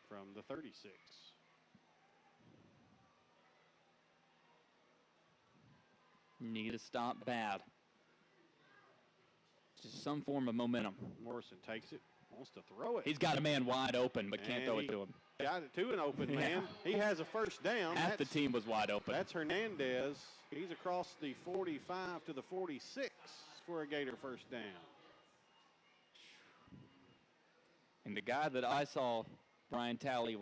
From the 36. Need to stop bad. just some form of momentum. Morrison takes it, wants to throw it. He's got a man wide open, but can't throw it to him. Got it to an open man. He has a first down. Half the team was wide open. That's Hernandez. He's across the 45 to the 46 for a Gator first down. And the guy that I saw, Brian Talley,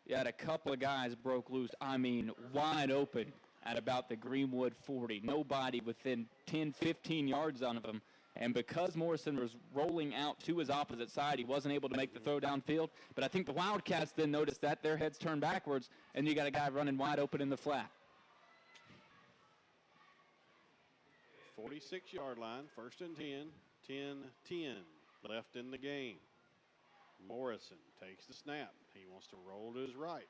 he had a couple of guys broke loose. I mean, wide open at about the Greenwood 40. Nobody within 10, 15 yards of him. And because Morrison was rolling out to his opposite side, he wasn't able to make the throw downfield. But I think the Wildcats then noticed that. Their heads turned backwards, and you got a guy running wide open in the flat. 46-yard line, 1st and 10, 10-10 left in the game. Morrison takes the snap. He wants to roll to his right.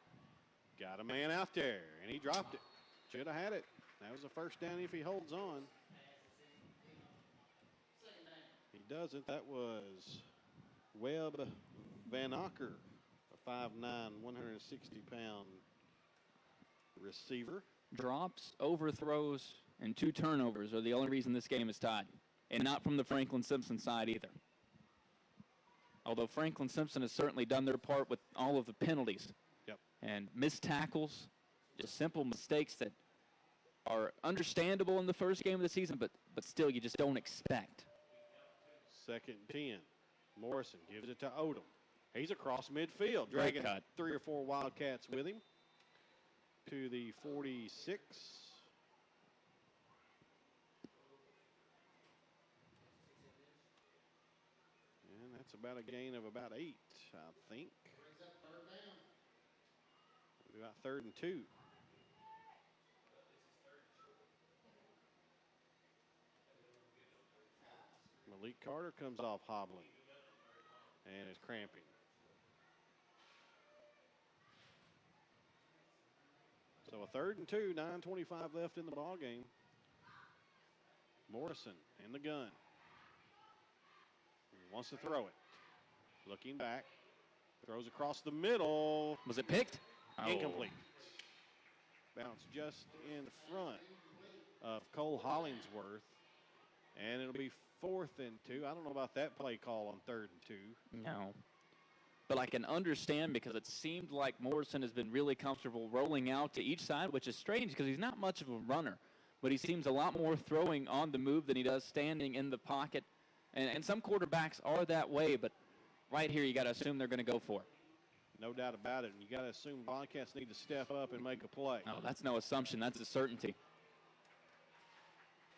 Got a man out there, and he dropped it. Should have had it. That was a first down if he holds on. He doesn't. That was Webb Van Acker, a 5'9", 160-pound receiver. Drops, overthrows, and 2 turnovers are the only reason this game is tied. And not from the Franklin Simpson side either. Although Franklin Simpson has certainly done their part with all of the penalties. Yep. And missed tackles, just simple mistakes that are understandable in the first game of the season, but still you just don't expect. 2nd and 10. Morrison gives it to Odom. He's across midfield, dragging 3 or 4 Wildcats with him to the 46. And that's about a gain of about 8, I think. About 3rd and 2. Malik Carter comes off hobbling and is cramping. So a 3rd and 2, 9:25 left in the ball game. Morrison in the gun. He wants to throw it. Looking back. Throws across the middle. Was it picked? Incomplete. Bounce just in front of Cole Hollingsworth. And it'll be 4th and 2. I don't know about that play call on 3rd and 2. No. But I can understand because it seemed like Morrison has been really comfortable rolling out to each side, which is strange because he's not much of a runner. But he seems a lot more throwing on the move than he does standing in the pocket. And some quarterbacks are that way, but right here you got to assume they're going to go for it. No doubt about it. And you got to assume Wildcats need to step up and make a play. No, that's no assumption. That's a certainty.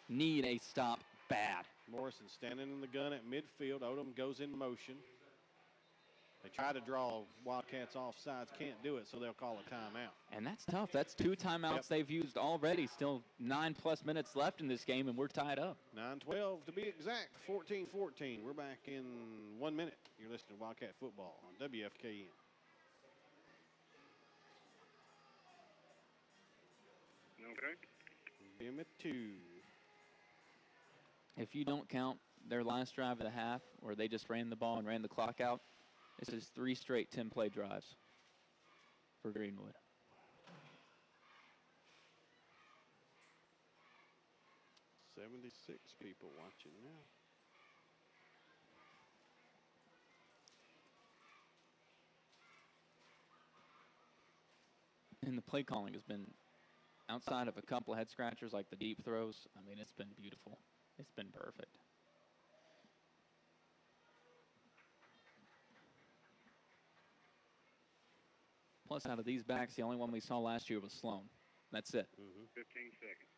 Need a stop bad. Morrison standing in the gun at midfield. Odom goes in motion. They try to draw Wildcats off sides. Can't do it, so they'll call a timeout. And that's tough. That's 2 timeouts they've used already. Still 9+ minutes left in this game, and we're tied up. 9:12 to be exact. 14-14. We're back in 1 minute. You're listening to Wildcat Football on WFKN. Okay. Give it 2. If you don't count their last drive of the half, where they just ran the ball and ran the clock out, this is 3 straight 10-play drives for Greenwood. "76 people watching now. And the play calling has been, outside of a couple of head scratchers like the deep throws, I mean, it's been beautiful. It's been perfect. Plus, out of these backs, the only one we saw last year was Sloan. That's it. 15 seconds.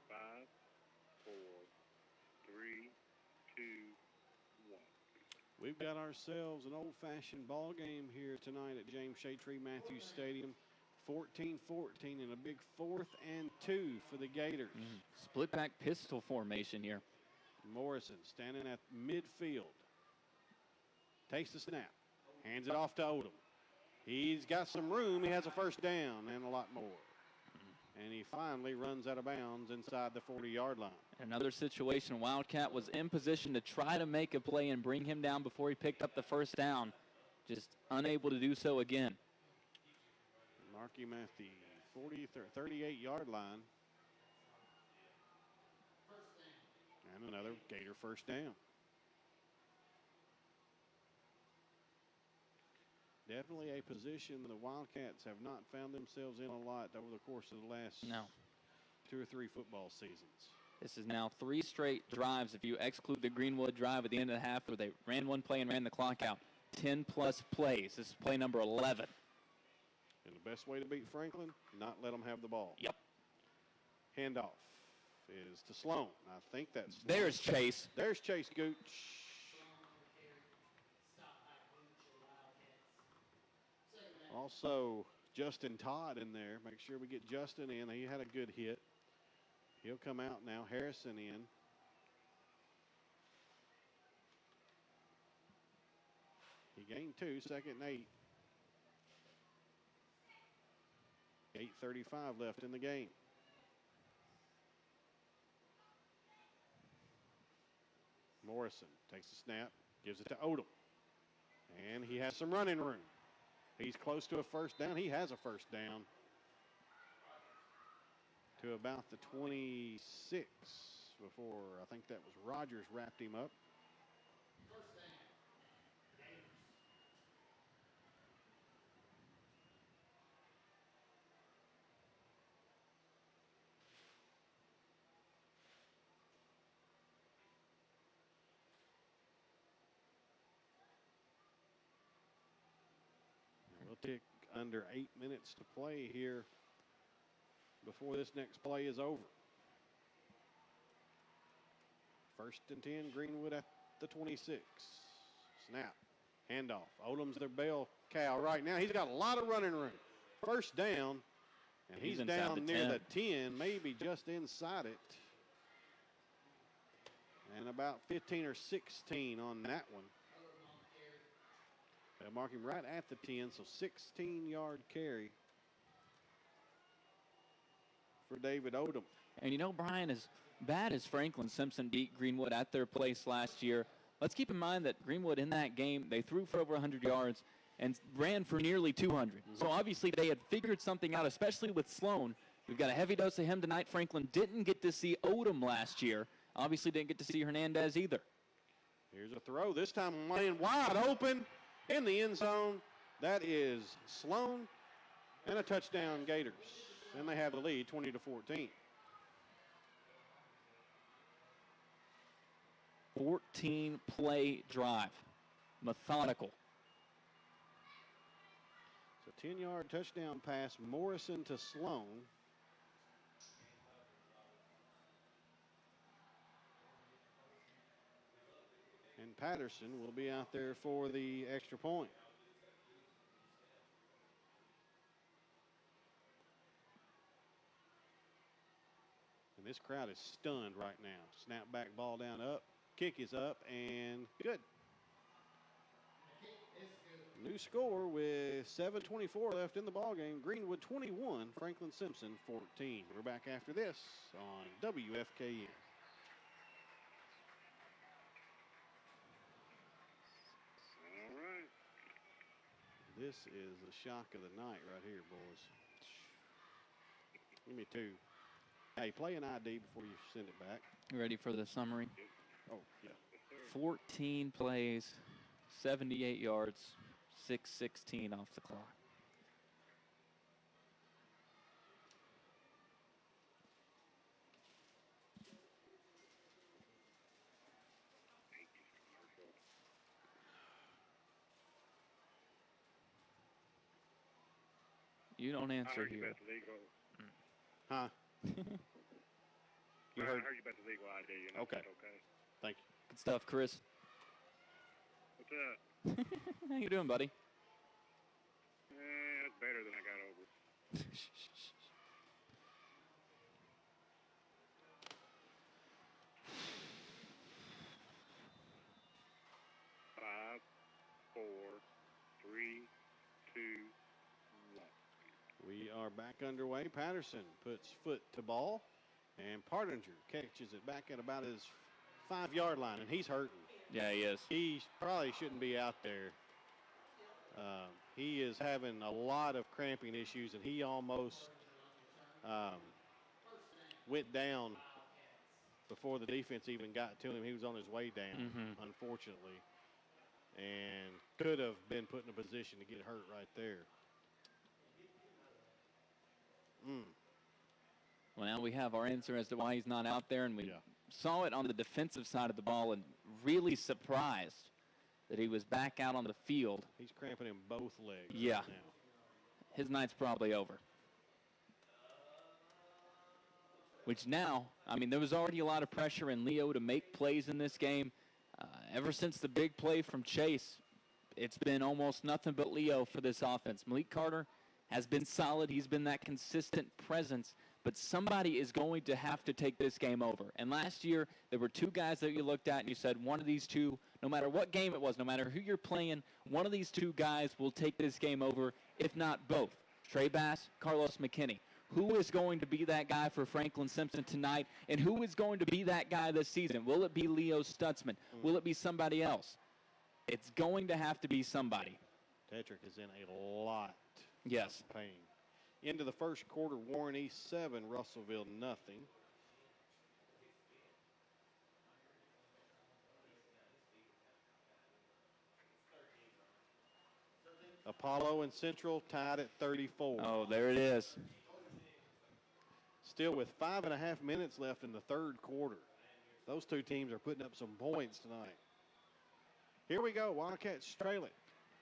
Five, 4, 3, 2, 1. We've got ourselves an old-fashioned ball game here tonight at James Shaytree Matthews Stadium. 14-14 and a big 4th and 2 for the Gators. Split back pistol formation here. Morrison standing at midfield. Takes the snap. Hands it off to Odom. He's got some room. He has a first down and a lot more. And he finally runs out of bounds inside the 40-yard line. Another situation, Wildcat was in position to try to make a play and bring him down before he picked up the first down. Just unable to do so again. Mark him at the 38-yard line. And another Gator first down. Definitely a position the Wildcats have not found themselves in a lot over the course of the last 2 or 3 football seasons. This is now 3 straight drives. If you exclude the Greenwood drive at the end of the half where they ran one play and ran the clock out, 10-plus plays. This is play number 11. And the best way to beat Franklin, not let them have the ball. Yep. Handoff is to Sloan. I think that's Sloan. There's Chase. There's Chase Gooch. Also, Justin Todd in there. Make sure we get Justin in. He had a good hit. He'll come out now. Harrison in. He gained 2, 2nd and 8. 8:35 left in the game. Morrison takes the snap, gives it to Odom. And he has some running room. He's close to a first down. He has a first down to about the 26 before I think that was Rogers wrapped him up. We'll take under 8 minutes to play here before this next play is over. 1st and 10, Greenwood at the 26. Snap, handoff. Odom's their bell cow right now. He's got a lot of running room. First down, and he's down near the 10, maybe just inside it. And about 15 or 16 on that one. They'll mark him right at the 10, so 16-yard carry for David Odom. And you know, Brian, as bad as Franklin Simpson beat Greenwood at their place last year, let's keep in mind that Greenwood in that game, they threw for over 100 yards and ran for nearly 200. So obviously they had figured something out, especially with Sloan. We've got a heavy dose of him tonight. Franklin didn't get to see Odom last year. Obviously didn't get to see Hernandez either. Here's a throw. This time laying wide open in the end zone. That is Sloan, and a touchdown Gators. And they have the lead 20-14. 14-play drive. Methodical. It's a 10-yard touchdown pass, Morrison to Sloan. And Patterson will be out there for the extra point. And this crowd is stunned right now. Snap back, ball down, up. Kick is up and good. New score with 7:24 left in the ballgame. Greenwood 21, Franklin Simpson 14. We're back after this on WFKN. All right. This is the shock of the night right here, boys. Give me 2. Hey, play an ID before you send it back. You ready for the summary? Oh, yeah. 14 plays, 78 yards, 6:16 off the clock. You don't I answer heard you here. about the legal. Huh? You I heard? heard you about the legal ID. And Okay. That's okay. Thank you. Good stuff, Chris. What's up? How you doing, buddy? That's better than I got over. 5, 4, 3, 2, 1. We are back underway. Patterson puts foot to ball, and Partinger catches it back at about his 5-yard line, and he's hurting. Yeah, he is. He probably shouldn't be out there. He is having a lot of cramping issues, and he almost went down before the defense even got to him. He was on his way down, unfortunately, and could have been put in a position to get hurt right there. Well, now we have our answer as to why he's not out there, and we saw it on the defensive side of the ball and really surprised that he was back out on the field. He's cramping in both legs Yeah. right now. His night's probably over. Which now, I mean, there was already a lot of pressure in Leo to make plays in this game. Ever since the big play from Chase, it's been almost nothing but Leo for this offense. Malik Carter has been solid. He's been that consistent presence. But somebody is going to have to take this game over. And last year, there were two guys that you looked at and you said, one of these two, no matter what game it was, no matter who you're playing, one of these two guys will take this game over, if not both. Trey Bass, Carlos McKinney. Who is going to be that guy for Franklin Simpson tonight, and who is going to be that guy this season? Will it be Leo Stutzman? Will it be somebody else? It's going to have to be somebody. Tetrick is in a lot Yes. of pain. Into the first quarter, Warren East 7, Russellville nothing. Apollo and Central tied at 34. Oh, there it is. Still with 5.5 minutes left in the third quarter. Those two teams are putting up some points tonight. Here we go. Wildcats trailing.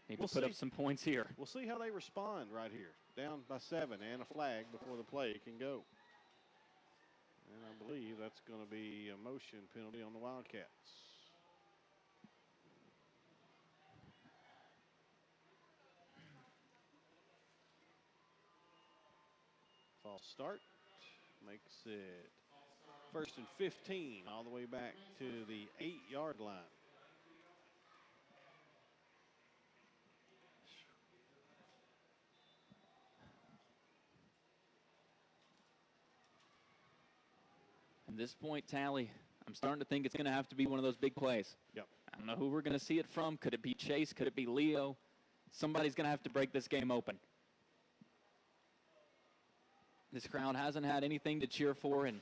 Need to put up some points here. We'll see how they respond right here. Down by 7 and a flag before the play can go. And I believe that's going to be a motion penalty on the Wildcats. False start makes it 1st and 15 all the way back to the 8-yard line. At this point, Tally, I'm starting to think it's going to have to be one of those big plays. Yep. I don't know who we're going to see it from. Could it be Chase? Could it be Leo? Somebody's going to have to break this game open. This crowd hasn't had anything to cheer for in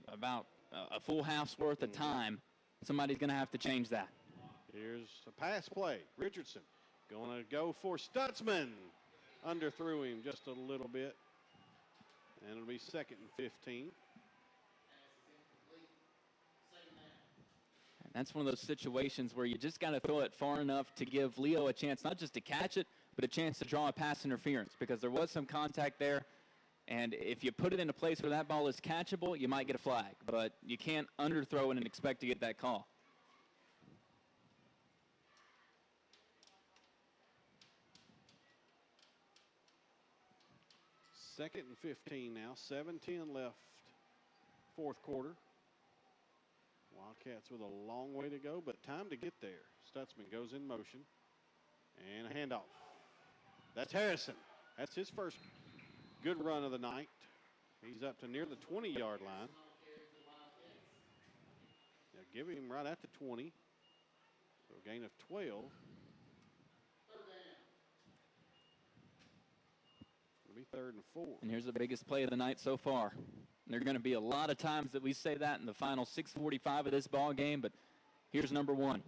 about a full half's worth of time. Somebody's going to have to change that. Here's a pass play. Richardson going to go for Stutzman. Underthrew him just a little bit. And it'll be 2nd and 15. And that's one of those situations where you just got to throw it far enough to give Leo a chance, not just to catch it, but a chance to draw a pass interference, because there was some contact there. And if you put it in a place where that ball is catchable, you might get a flag. But you can't underthrow it and expect to get that call. Second and 15 now. 7:10 left. Fourth quarter. Wildcats with a long way to go, but time to get there. Stutzman goes in motion. And a handoff. That's Harrison. That's his first good run of the night. He's up to near the 20-yard line. They'll give him right at the 20. So a gain of 12. It'll be 3rd and 4. And here's the biggest play of the night so far. There are going to be a lot of times that we say that in the final 6:45 of this ball game, but here's number one.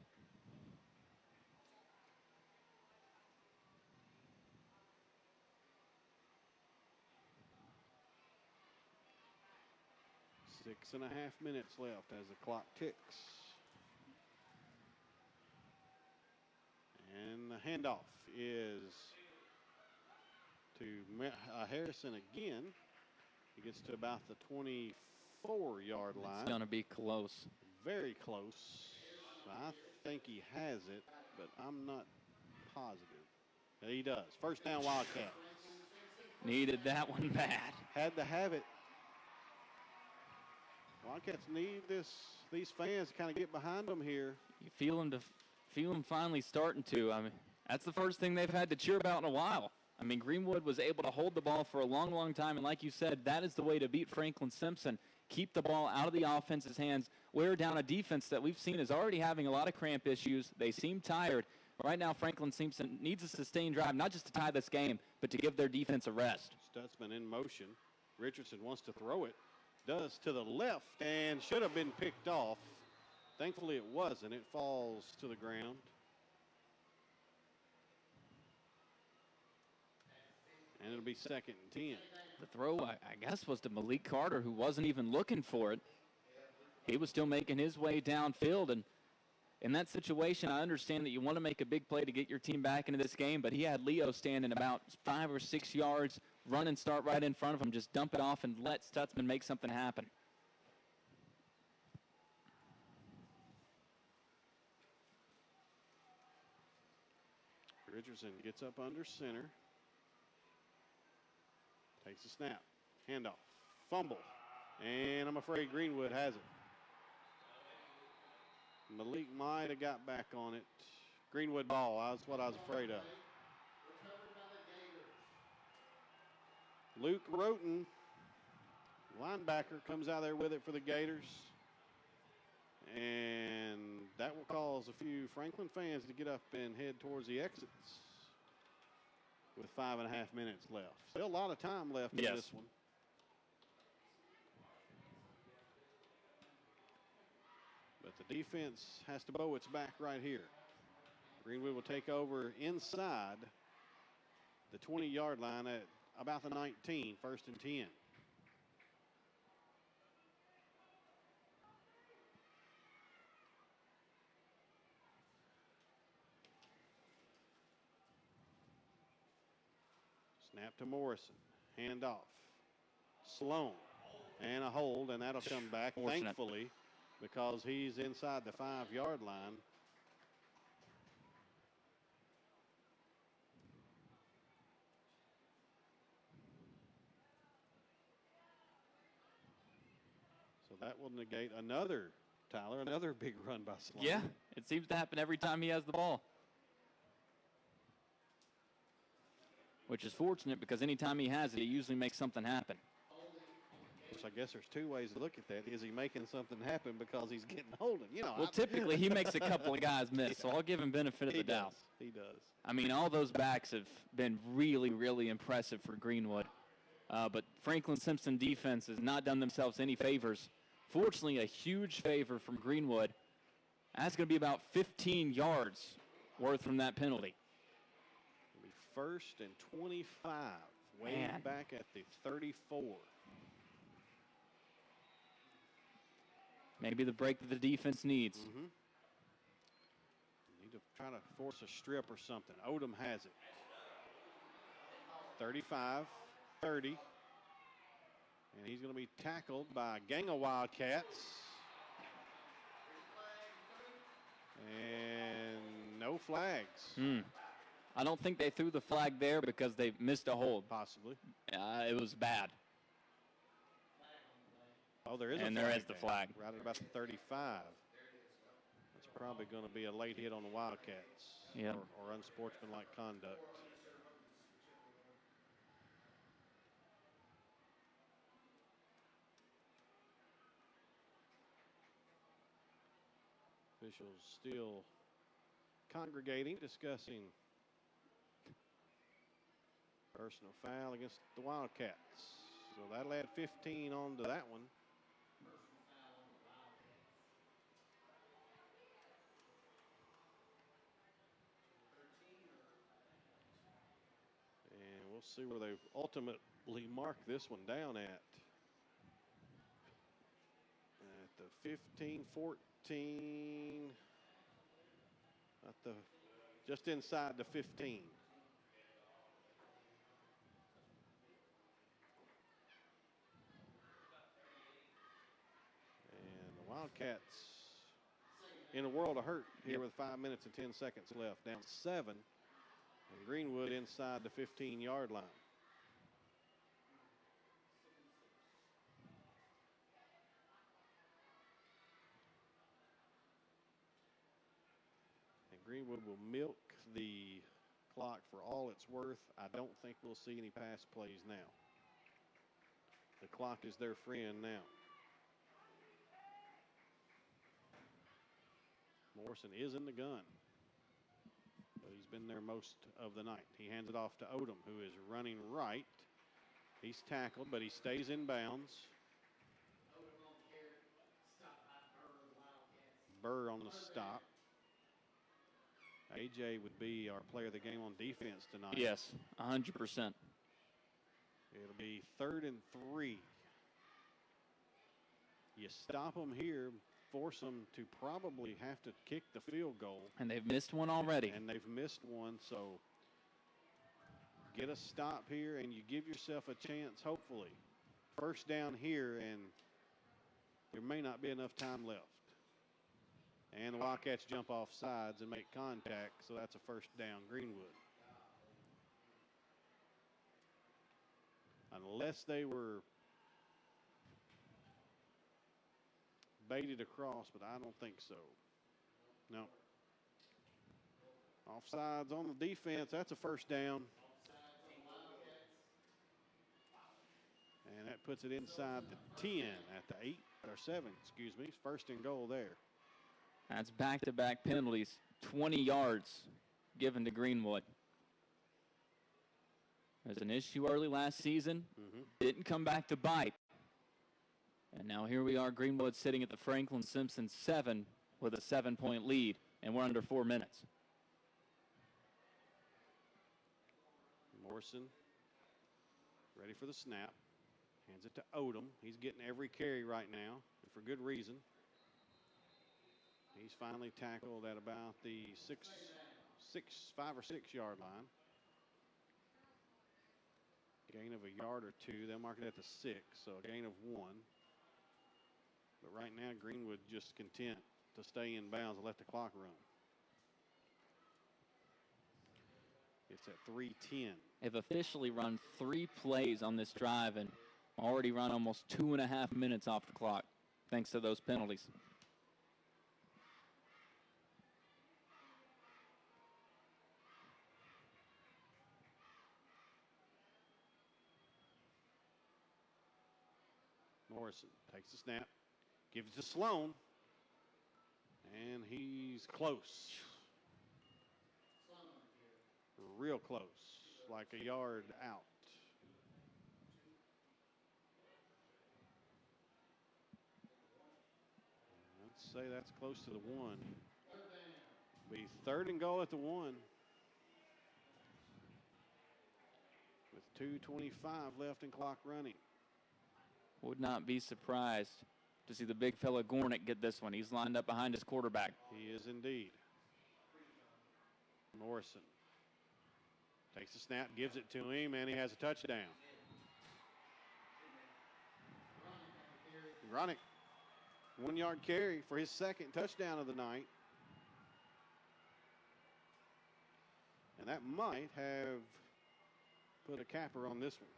Six and a half minutes left as the clock ticks. And the handoff is to Harrison again. He gets to about the 24-yard line. It's going to be close. Very close. I think he has it, but I'm not positive. He does. First down, Wildcat. Needed that one bad. Had to have it. Wildcats need these fans to kind of get behind them here. You feel them finally starting to. I mean, that's the first thing they've had to cheer about in a while. I mean, Greenwood was able to hold the ball for a long, long time, and like you said, that is the way to beat Franklin Simpson. Keep the ball out of the offense's hands, wear down a defense that we've seen is already having a lot of cramp issues. They seem tired, Right now, Franklin Simpson needs a sustained drive, not just to tie this game, but to give their defense a rest. Stutzman in motion. Richardson wants to throw it. Does to the left and should have been picked off. Thankfully it wasn't. It falls to the ground. And it'll be 2nd and 10. The throw, I guess, was to Malik Carter, who wasn't even looking for it. He was still making his way downfield. And in that situation, I understand that you want to make a big play to get your team back into this game, but he had Leo standing about 5 or 6 yards, run and start right in front of him, just dump it off and let Stutzman make something happen. Richardson gets up under center. Takes a snap. Handoff. Fumble. And I'm afraid Greenwood has it. Malik might have got back on it. Greenwood ball. That's what I was afraid of. Luke Roten, linebacker, comes out there with it for the Gators. And that will cause a few Franklin fans to get up and head towards the exits with 5.5 minutes left. Still a lot of time left in this one. But the defense has to bow its back right here. Greenwood will take over inside the 20-yard line at about the 19, 1st and 10. Snap to Morrison. Hand off. Sloan. And a hold, and that'll come back, thankfully, because he's inside the 5-yard line. So that will negate another big run by Sloan. Yeah, it seems to happen every time he has the ball. Which is fortunate because anytime he has it, he usually makes something happen. Which I guess there's 2 ways to look at that. Is he making something happen because he's getting holding? You know. Well, typically he makes a couple of guys miss, so I'll give him benefit of the doubt. He does. I mean, all those backs have been really, really impressive for Greenwood. But Franklin Simpson defense has not done themselves any favors. Fortunately, a huge favor from Greenwood. That's going to be about 15 yards worth from that penalty. It'll be 1st and 25, way back at the 34. Maybe the break that the defense needs. Need to try to force a strip or something. Odom has it. 35, 30. And he's going to be tackled by a gang of Wildcats. And no flags. I don't think they threw the flag there because they missed a hold. Possibly. It was bad. Oh, there is a flag. And there is the flag. Right at about the 35. That's probably going to be a late hit on the Wildcats. Yep. Or unsportsmanlike conduct. Officials still congregating, discussing personal foul against the Wildcats. So that'll add 15 on to that one. And we'll see where they ultimately mark this one down at. At the 15-14, just inside the 15. And the Wildcats in a world of hurt here with 5 minutes and 10 seconds left, down 7. And Greenwood inside the 15-yard line. Greenwood will milk the clock for all it's worth. I don't think we'll see any pass plays now. The clock is their friend now. Morrison is in the gun. but he's been there most of the night. He hands it off to Odom, who is running right. He's tackled, but he stays in bounds. Burr on the stop. AJ would be our player of the game on defense tonight. Yes, 100%. It'll be 3rd and 3. You stop them here, force them to probably have to kick the field goal. And they've missed one already. And they've missed one, so get a stop here and you give yourself a chance, hopefully. First down here, and there may not be enough time left. And the Wildcats jump off sides and make contact, so that's a first down, Greenwood. Unless they were baited across, but I don't think so. No. Offsides on the defense, that's a first down. And that puts it inside the 10 at the 8 or 7, excuse me. First and goal there. That's back-to-back penalties, 20 yards given to Greenwood. There's an issue early last season, didn't come back to bite. And now here we are, Greenwood sitting at the Franklin Simpson 7 with a 7-point lead, and we're under 4 minutes. Morrison ready for the snap. Hands it to Odom. He's getting every carry right now, and for good reason. He's finally tackled at about the 5 or 6 yard line. Gain of a yard or 2. They'll mark it at the 6, so a gain of 1. But right now, Greenwood just content to stay in bounds and let the clock run. It's at 3:10. They've officially run 3 plays on this drive and already run almost 2.5 minutes off the clock, thanks to those penalties. Morrison takes the snap, gives it to Sloan, and he's close. Real close, like a yard out. Let's say that's close to the 1. Be 3rd and goal at the 1. With 2:25 left and clock running. Would not be surprised to see the big fella Gornick get this one. He's lined up behind his quarterback. He is indeed. Morrison takes the snap, gives it to him, and he has a touchdown. Gronick, 1 yard carry for his 2nd touchdown of the night. And that might have put a capper on this one.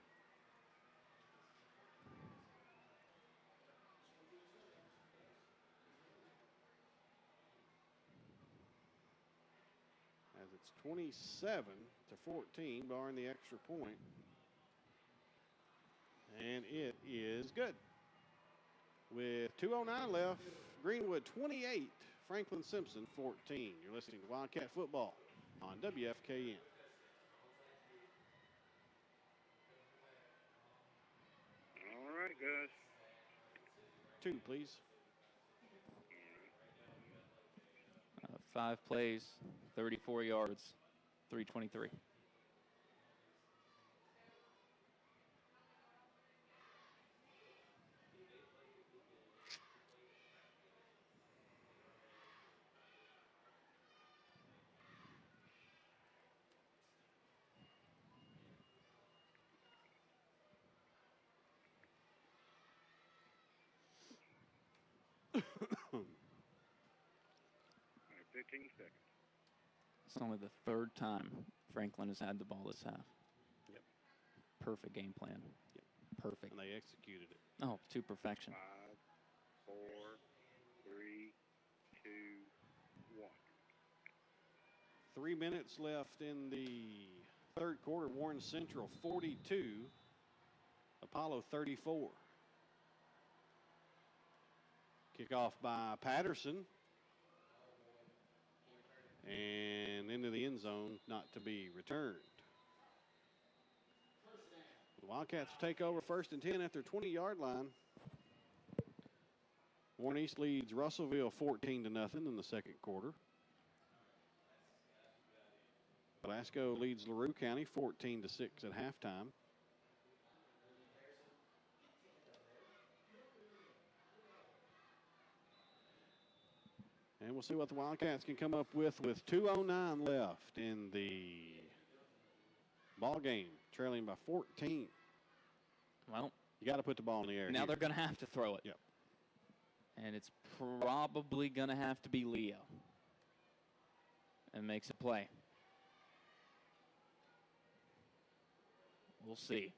As it's 27-14, barring the extra point. And it is good. With 2:09 left, Greenwood 28, Franklin Simpson 14. You're listening to Wildcat Football on WFKN. All right, guys. 2, please. 5 plays, 34 yards, 3:23. All right, 15 seconds. It's only the 3rd time Franklin has had the ball this half. Yep. Perfect game plan. Yep. Perfect. And they executed it. Oh, to perfection. 5, 4, 3, 2, 1. 3 minutes left in the 3rd quarter. Warren Central 42, Apollo 34. Kickoff by Patterson. and into the end zone, not to be returned. The Wildcats take over 1st and 10 at their 20-yard line. Warren East leads Russellville 14-0 in the second quarter. Velasco leads LaRue County 14-6 at halftime. And we'll see what the Wildcats can come up with 2:09 left in the ball game, trailing by 14. Well, you got to put the ball in the air. Now they're going to have to throw it. Yep. And it's probably going to have to be Leo. And makes a play. We'll see.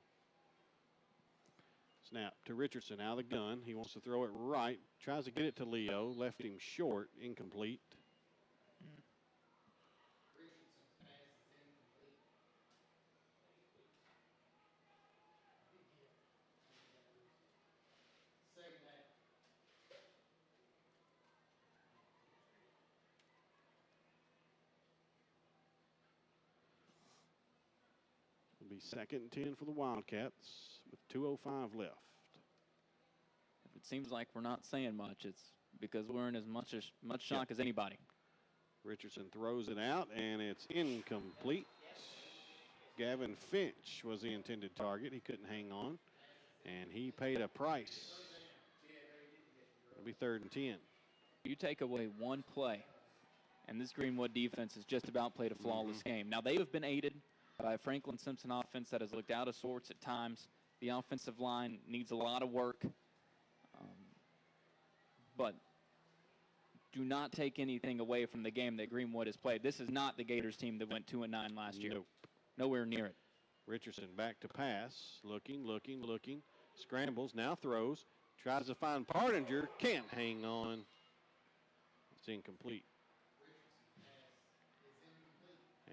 Snap to Richardson, out of the gun. He wants to throw it right. Tries to get it to Leo. Left him short. Incomplete. It'll be 2nd and 10 for the Wildcats with 2:05 left. If it seems like we're not saying much, it's because we're in as much shock as anybody. Richardson throws it out, and it's incomplete. Gavin Finch was the intended target. He couldn't hang on, and he paid a price. It'll be 3rd and 10. You take away one play, and this Greenwood defense has just about played a flawless game. Now, they have been aided by a Franklin Simpson offense that has looked out of sorts at times. The offensive line needs a lot of work. But do not take anything away from the game that Greenwood has played. This is not the Gators team that went 2-9 last year. Nope. Nowhere near it. Richardson back to pass. Looking. Scrambles, now throws. Tries to find Partinger. Can't hang on. It's incomplete.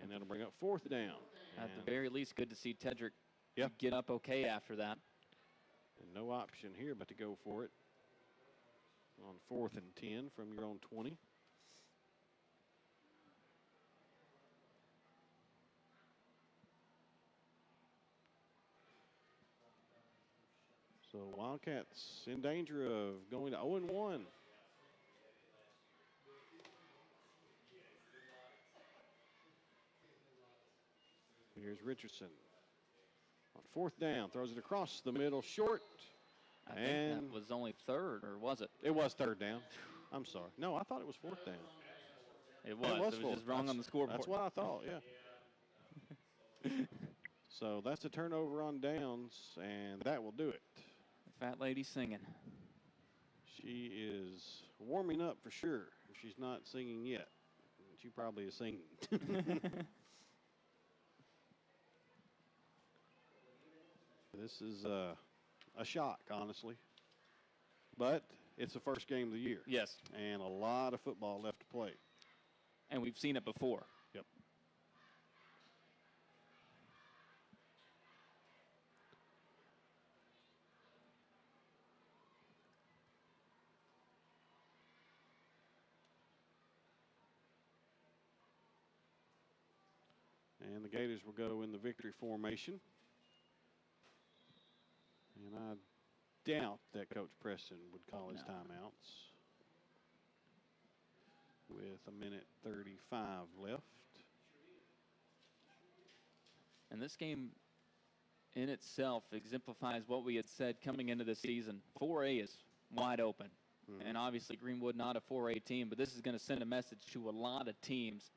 And that'll bring up 4th down. At the very least, good to see Tedrick Yep. get up okay after that. And no option here but to go for it on 4th and 10 from your own 20. So Wildcats in danger of going to 0-1. Here's Richardson. On 4th down, throws it across the middle, short. I think that was only 3rd, or was it? It was 3rd down. I'm sorry. No, I thought it was 4th down. It was just wrong on the scoreboard. That's what I thought, yeah. So that's a turnover on downs, and that will do it. The fat lady singing. She is warming up for sure. If she's not singing yet, she probably is singing. This is a shock, honestly. But it's the first game of the year. Yes. And a lot of football left to play. And we've seen it before. Yep. And the Gators will go in the victory formation. And I doubt that Coach Preston would call his timeouts. With 1:35 left. And this game in itself exemplifies what we had said coming into the season. 4A is wide open. And obviously Greenwood not a 4A team, but this is going to send a message to a lot of teams.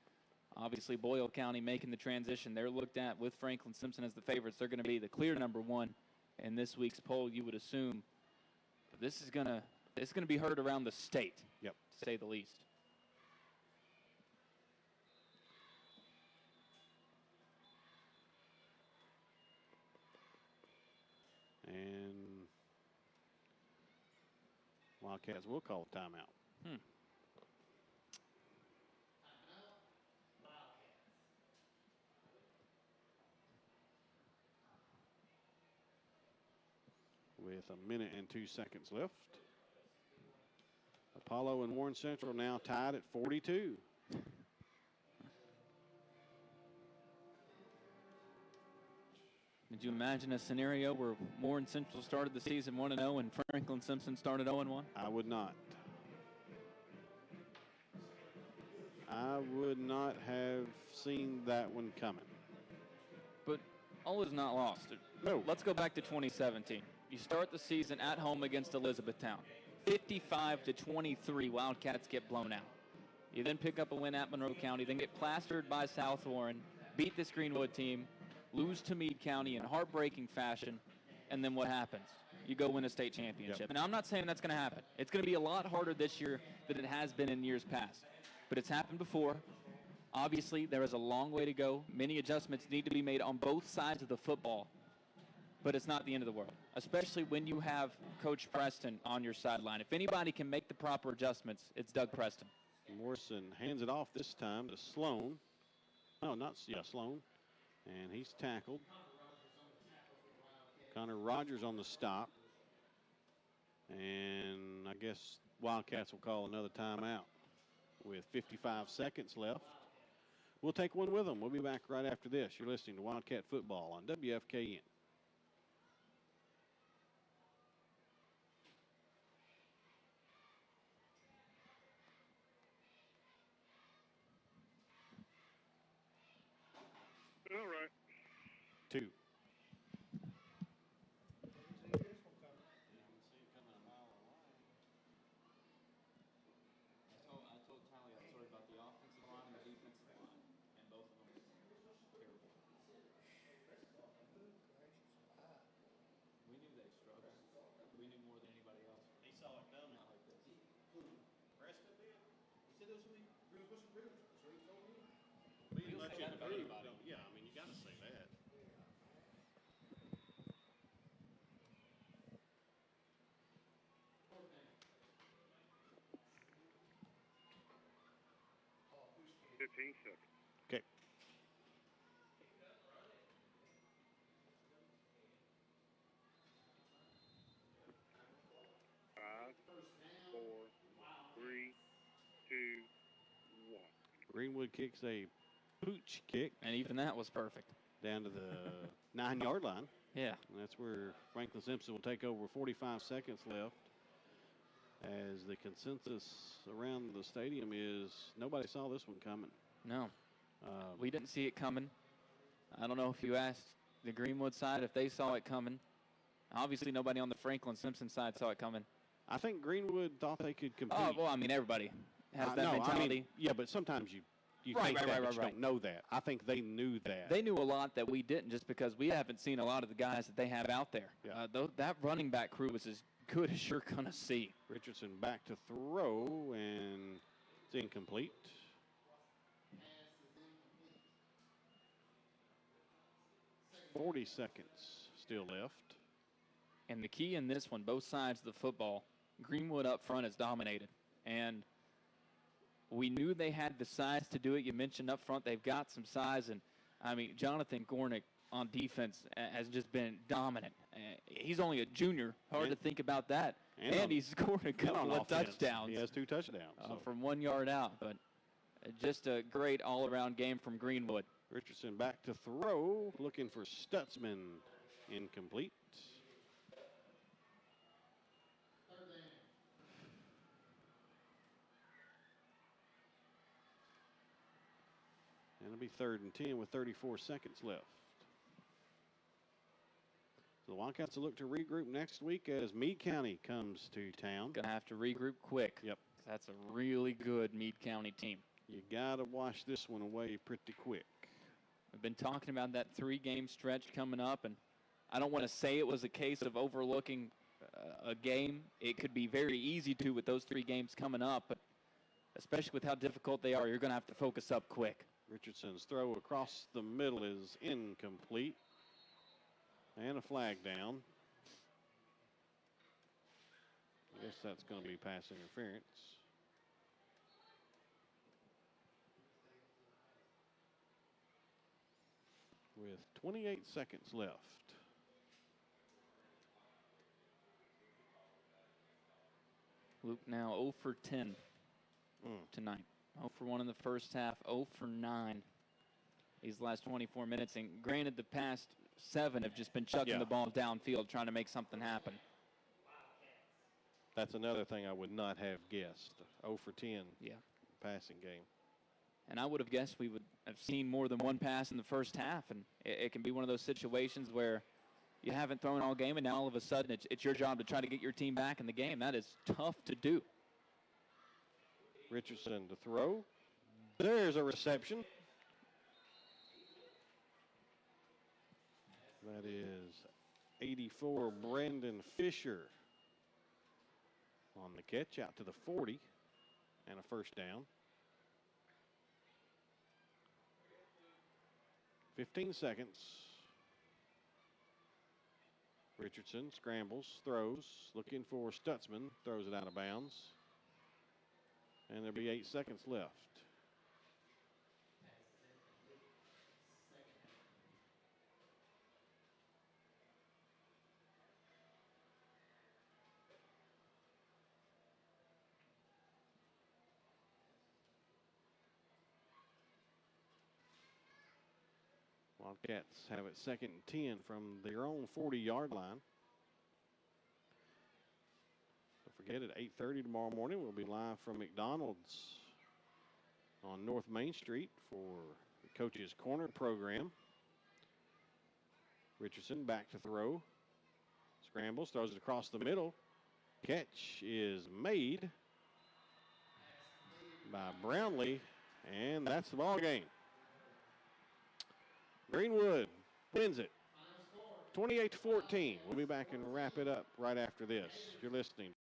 Obviously Boyle County making the transition. They're looked at with Franklin Simpson as the favorites. They're going to be the clear #1 in this week's poll, you would assume. But this is going to be heard around the state, Yep. to say the least. And Wildcats will call a timeout. With 1:02 left. Apollo and Warren Central now tied at 42. Could you imagine a scenario where Warren Central started the season 1-0 and Franklin Simpson started 0-1? I would not. I would not have seen that one coming. But all is not lost. No. Let's go back to 2017. You start the season at home against Elizabethtown. 55-23, Wildcats get blown out. You then pick up a win at Monroe County, then get plastered by South Warren, beat this Greenwood team, lose to Meade County in heartbreaking fashion, and then what happens? You go win a state championship. Yep. And I'm not saying that's going to happen. It's going to be a lot harder this year than it has been in years past. But it's happened before. Obviously, there is a long way to go. Many adjustments need to be made on both sides of the football. But it's not the end of the world, especially when you have Coach Preston on your sideline. If anybody can make the proper adjustments, it's Doug Preston. Morrison hands it off this time to Sloan. No, Sloan. And he's tackled. Connor Rogers on the stop. And I guess Wildcats will call another timeout with 55 seconds left. We'll take one with them. We'll be back right after this. You're listening to Wildcat Football on WFKN. All right. 2. I told Tally a story about the offensive line and the defensive line, and both of them were terrible. We knew they struggled. We knew more than anybody else. He saw it coming. Not like this. Preston did. He said those three Greenwood Riddles. That's what he told me. We He'll didn't let say you that about improve. anybody. Yeah, I mean, you got to say that. Oh, who's 15 seconds. Okay. Five, 4, 3, 2, 1. Greenwood kicks a pooch kick And even that was perfect. down to the 9-yard line. Yeah. And that's where Franklin Simpson will take over. 45 seconds left. As the consensus around the stadium is nobody saw this one coming. No. We didn't see it coming. I don't know if you asked the Greenwood side if they saw it coming. Obviously, nobody on the Franklin Simpson side saw it coming. I think Greenwood thought they could compete. Oh, well, I mean, everybody has that no, mentality. I mean, yeah, but sometimes you Right, think right, that, right, but you right. don't know that. I think they knew that. They knew a lot that we didn't just because we haven't seen a lot of the guys that they have out there. Yeah. That running back crew is as good as you're going to see. Richardson back to throw, and it's incomplete. pass is incomplete. 40 seconds still left. And the key in this one, both sides of the football, Greenwood up front is dominated. And we knew they had the size to do it. You mentioned up front they've got some size. And, I mean, Jonathan Gornick on defense has just been dominant. He's only a junior. Hard to think about that. And he scored a couple of touchdowns. He has 2 touchdowns. From 1 yard out. But just a great all-around game from Greenwood. Richardson back to throw, looking for Stutzman. Incomplete. And it'll be 3rd and 10 with 34 seconds left. So the Wildcats will look to regroup next week as Meade County comes to town. Going to have to regroup quick. Yep. That's a really good Meade County team. You got to wash this one away pretty quick. We've been talking about that 3-game stretch coming up, and I don't want to say it was a case of overlooking a game. It could be very easy to with those 3 games coming up, but especially with how difficult they are, you're going to have to focus up quick. Richardson's throw across the middle is incomplete. And a flag down. I guess that's going to be pass interference. With 28 seconds left. Luke now 0 for 10 tonight. 0 for 1 in the first half, 0 for 9 these last 24 minutes. And granted, the past 7 have just been chucking Yeah. the ball downfield trying to make something happen. That's another thing I would not have guessed. 0 for 10 Yeah. passing game. And I would have guessed we would have seen more than one pass in the first half. And it can be one of those situations where you haven't thrown all game, and now all of a sudden it's your job to try to get your team back in the game. That is tough to do. Richardson to throw. There's a reception. That is 84, Brandon Fisher on the catch out to the 40 and a first down. 15 seconds. Richardson scrambles, throws, looking for Stutzman, throws it out of bounds. And there'll be 8 seconds left. Wildcats have it 2nd and 10 from their own 40-yard line. Don't forget, at 8:30 tomorrow morning, we'll be live from McDonald's on North Main Street for the Coach's Corner program. Richardson back to throw. Scrambles, throws it across the middle. Catch is made by Brownlee, and that's the ball game. Greenwood wins it 28-14. We'll be back and wrap it up right after this. You're listening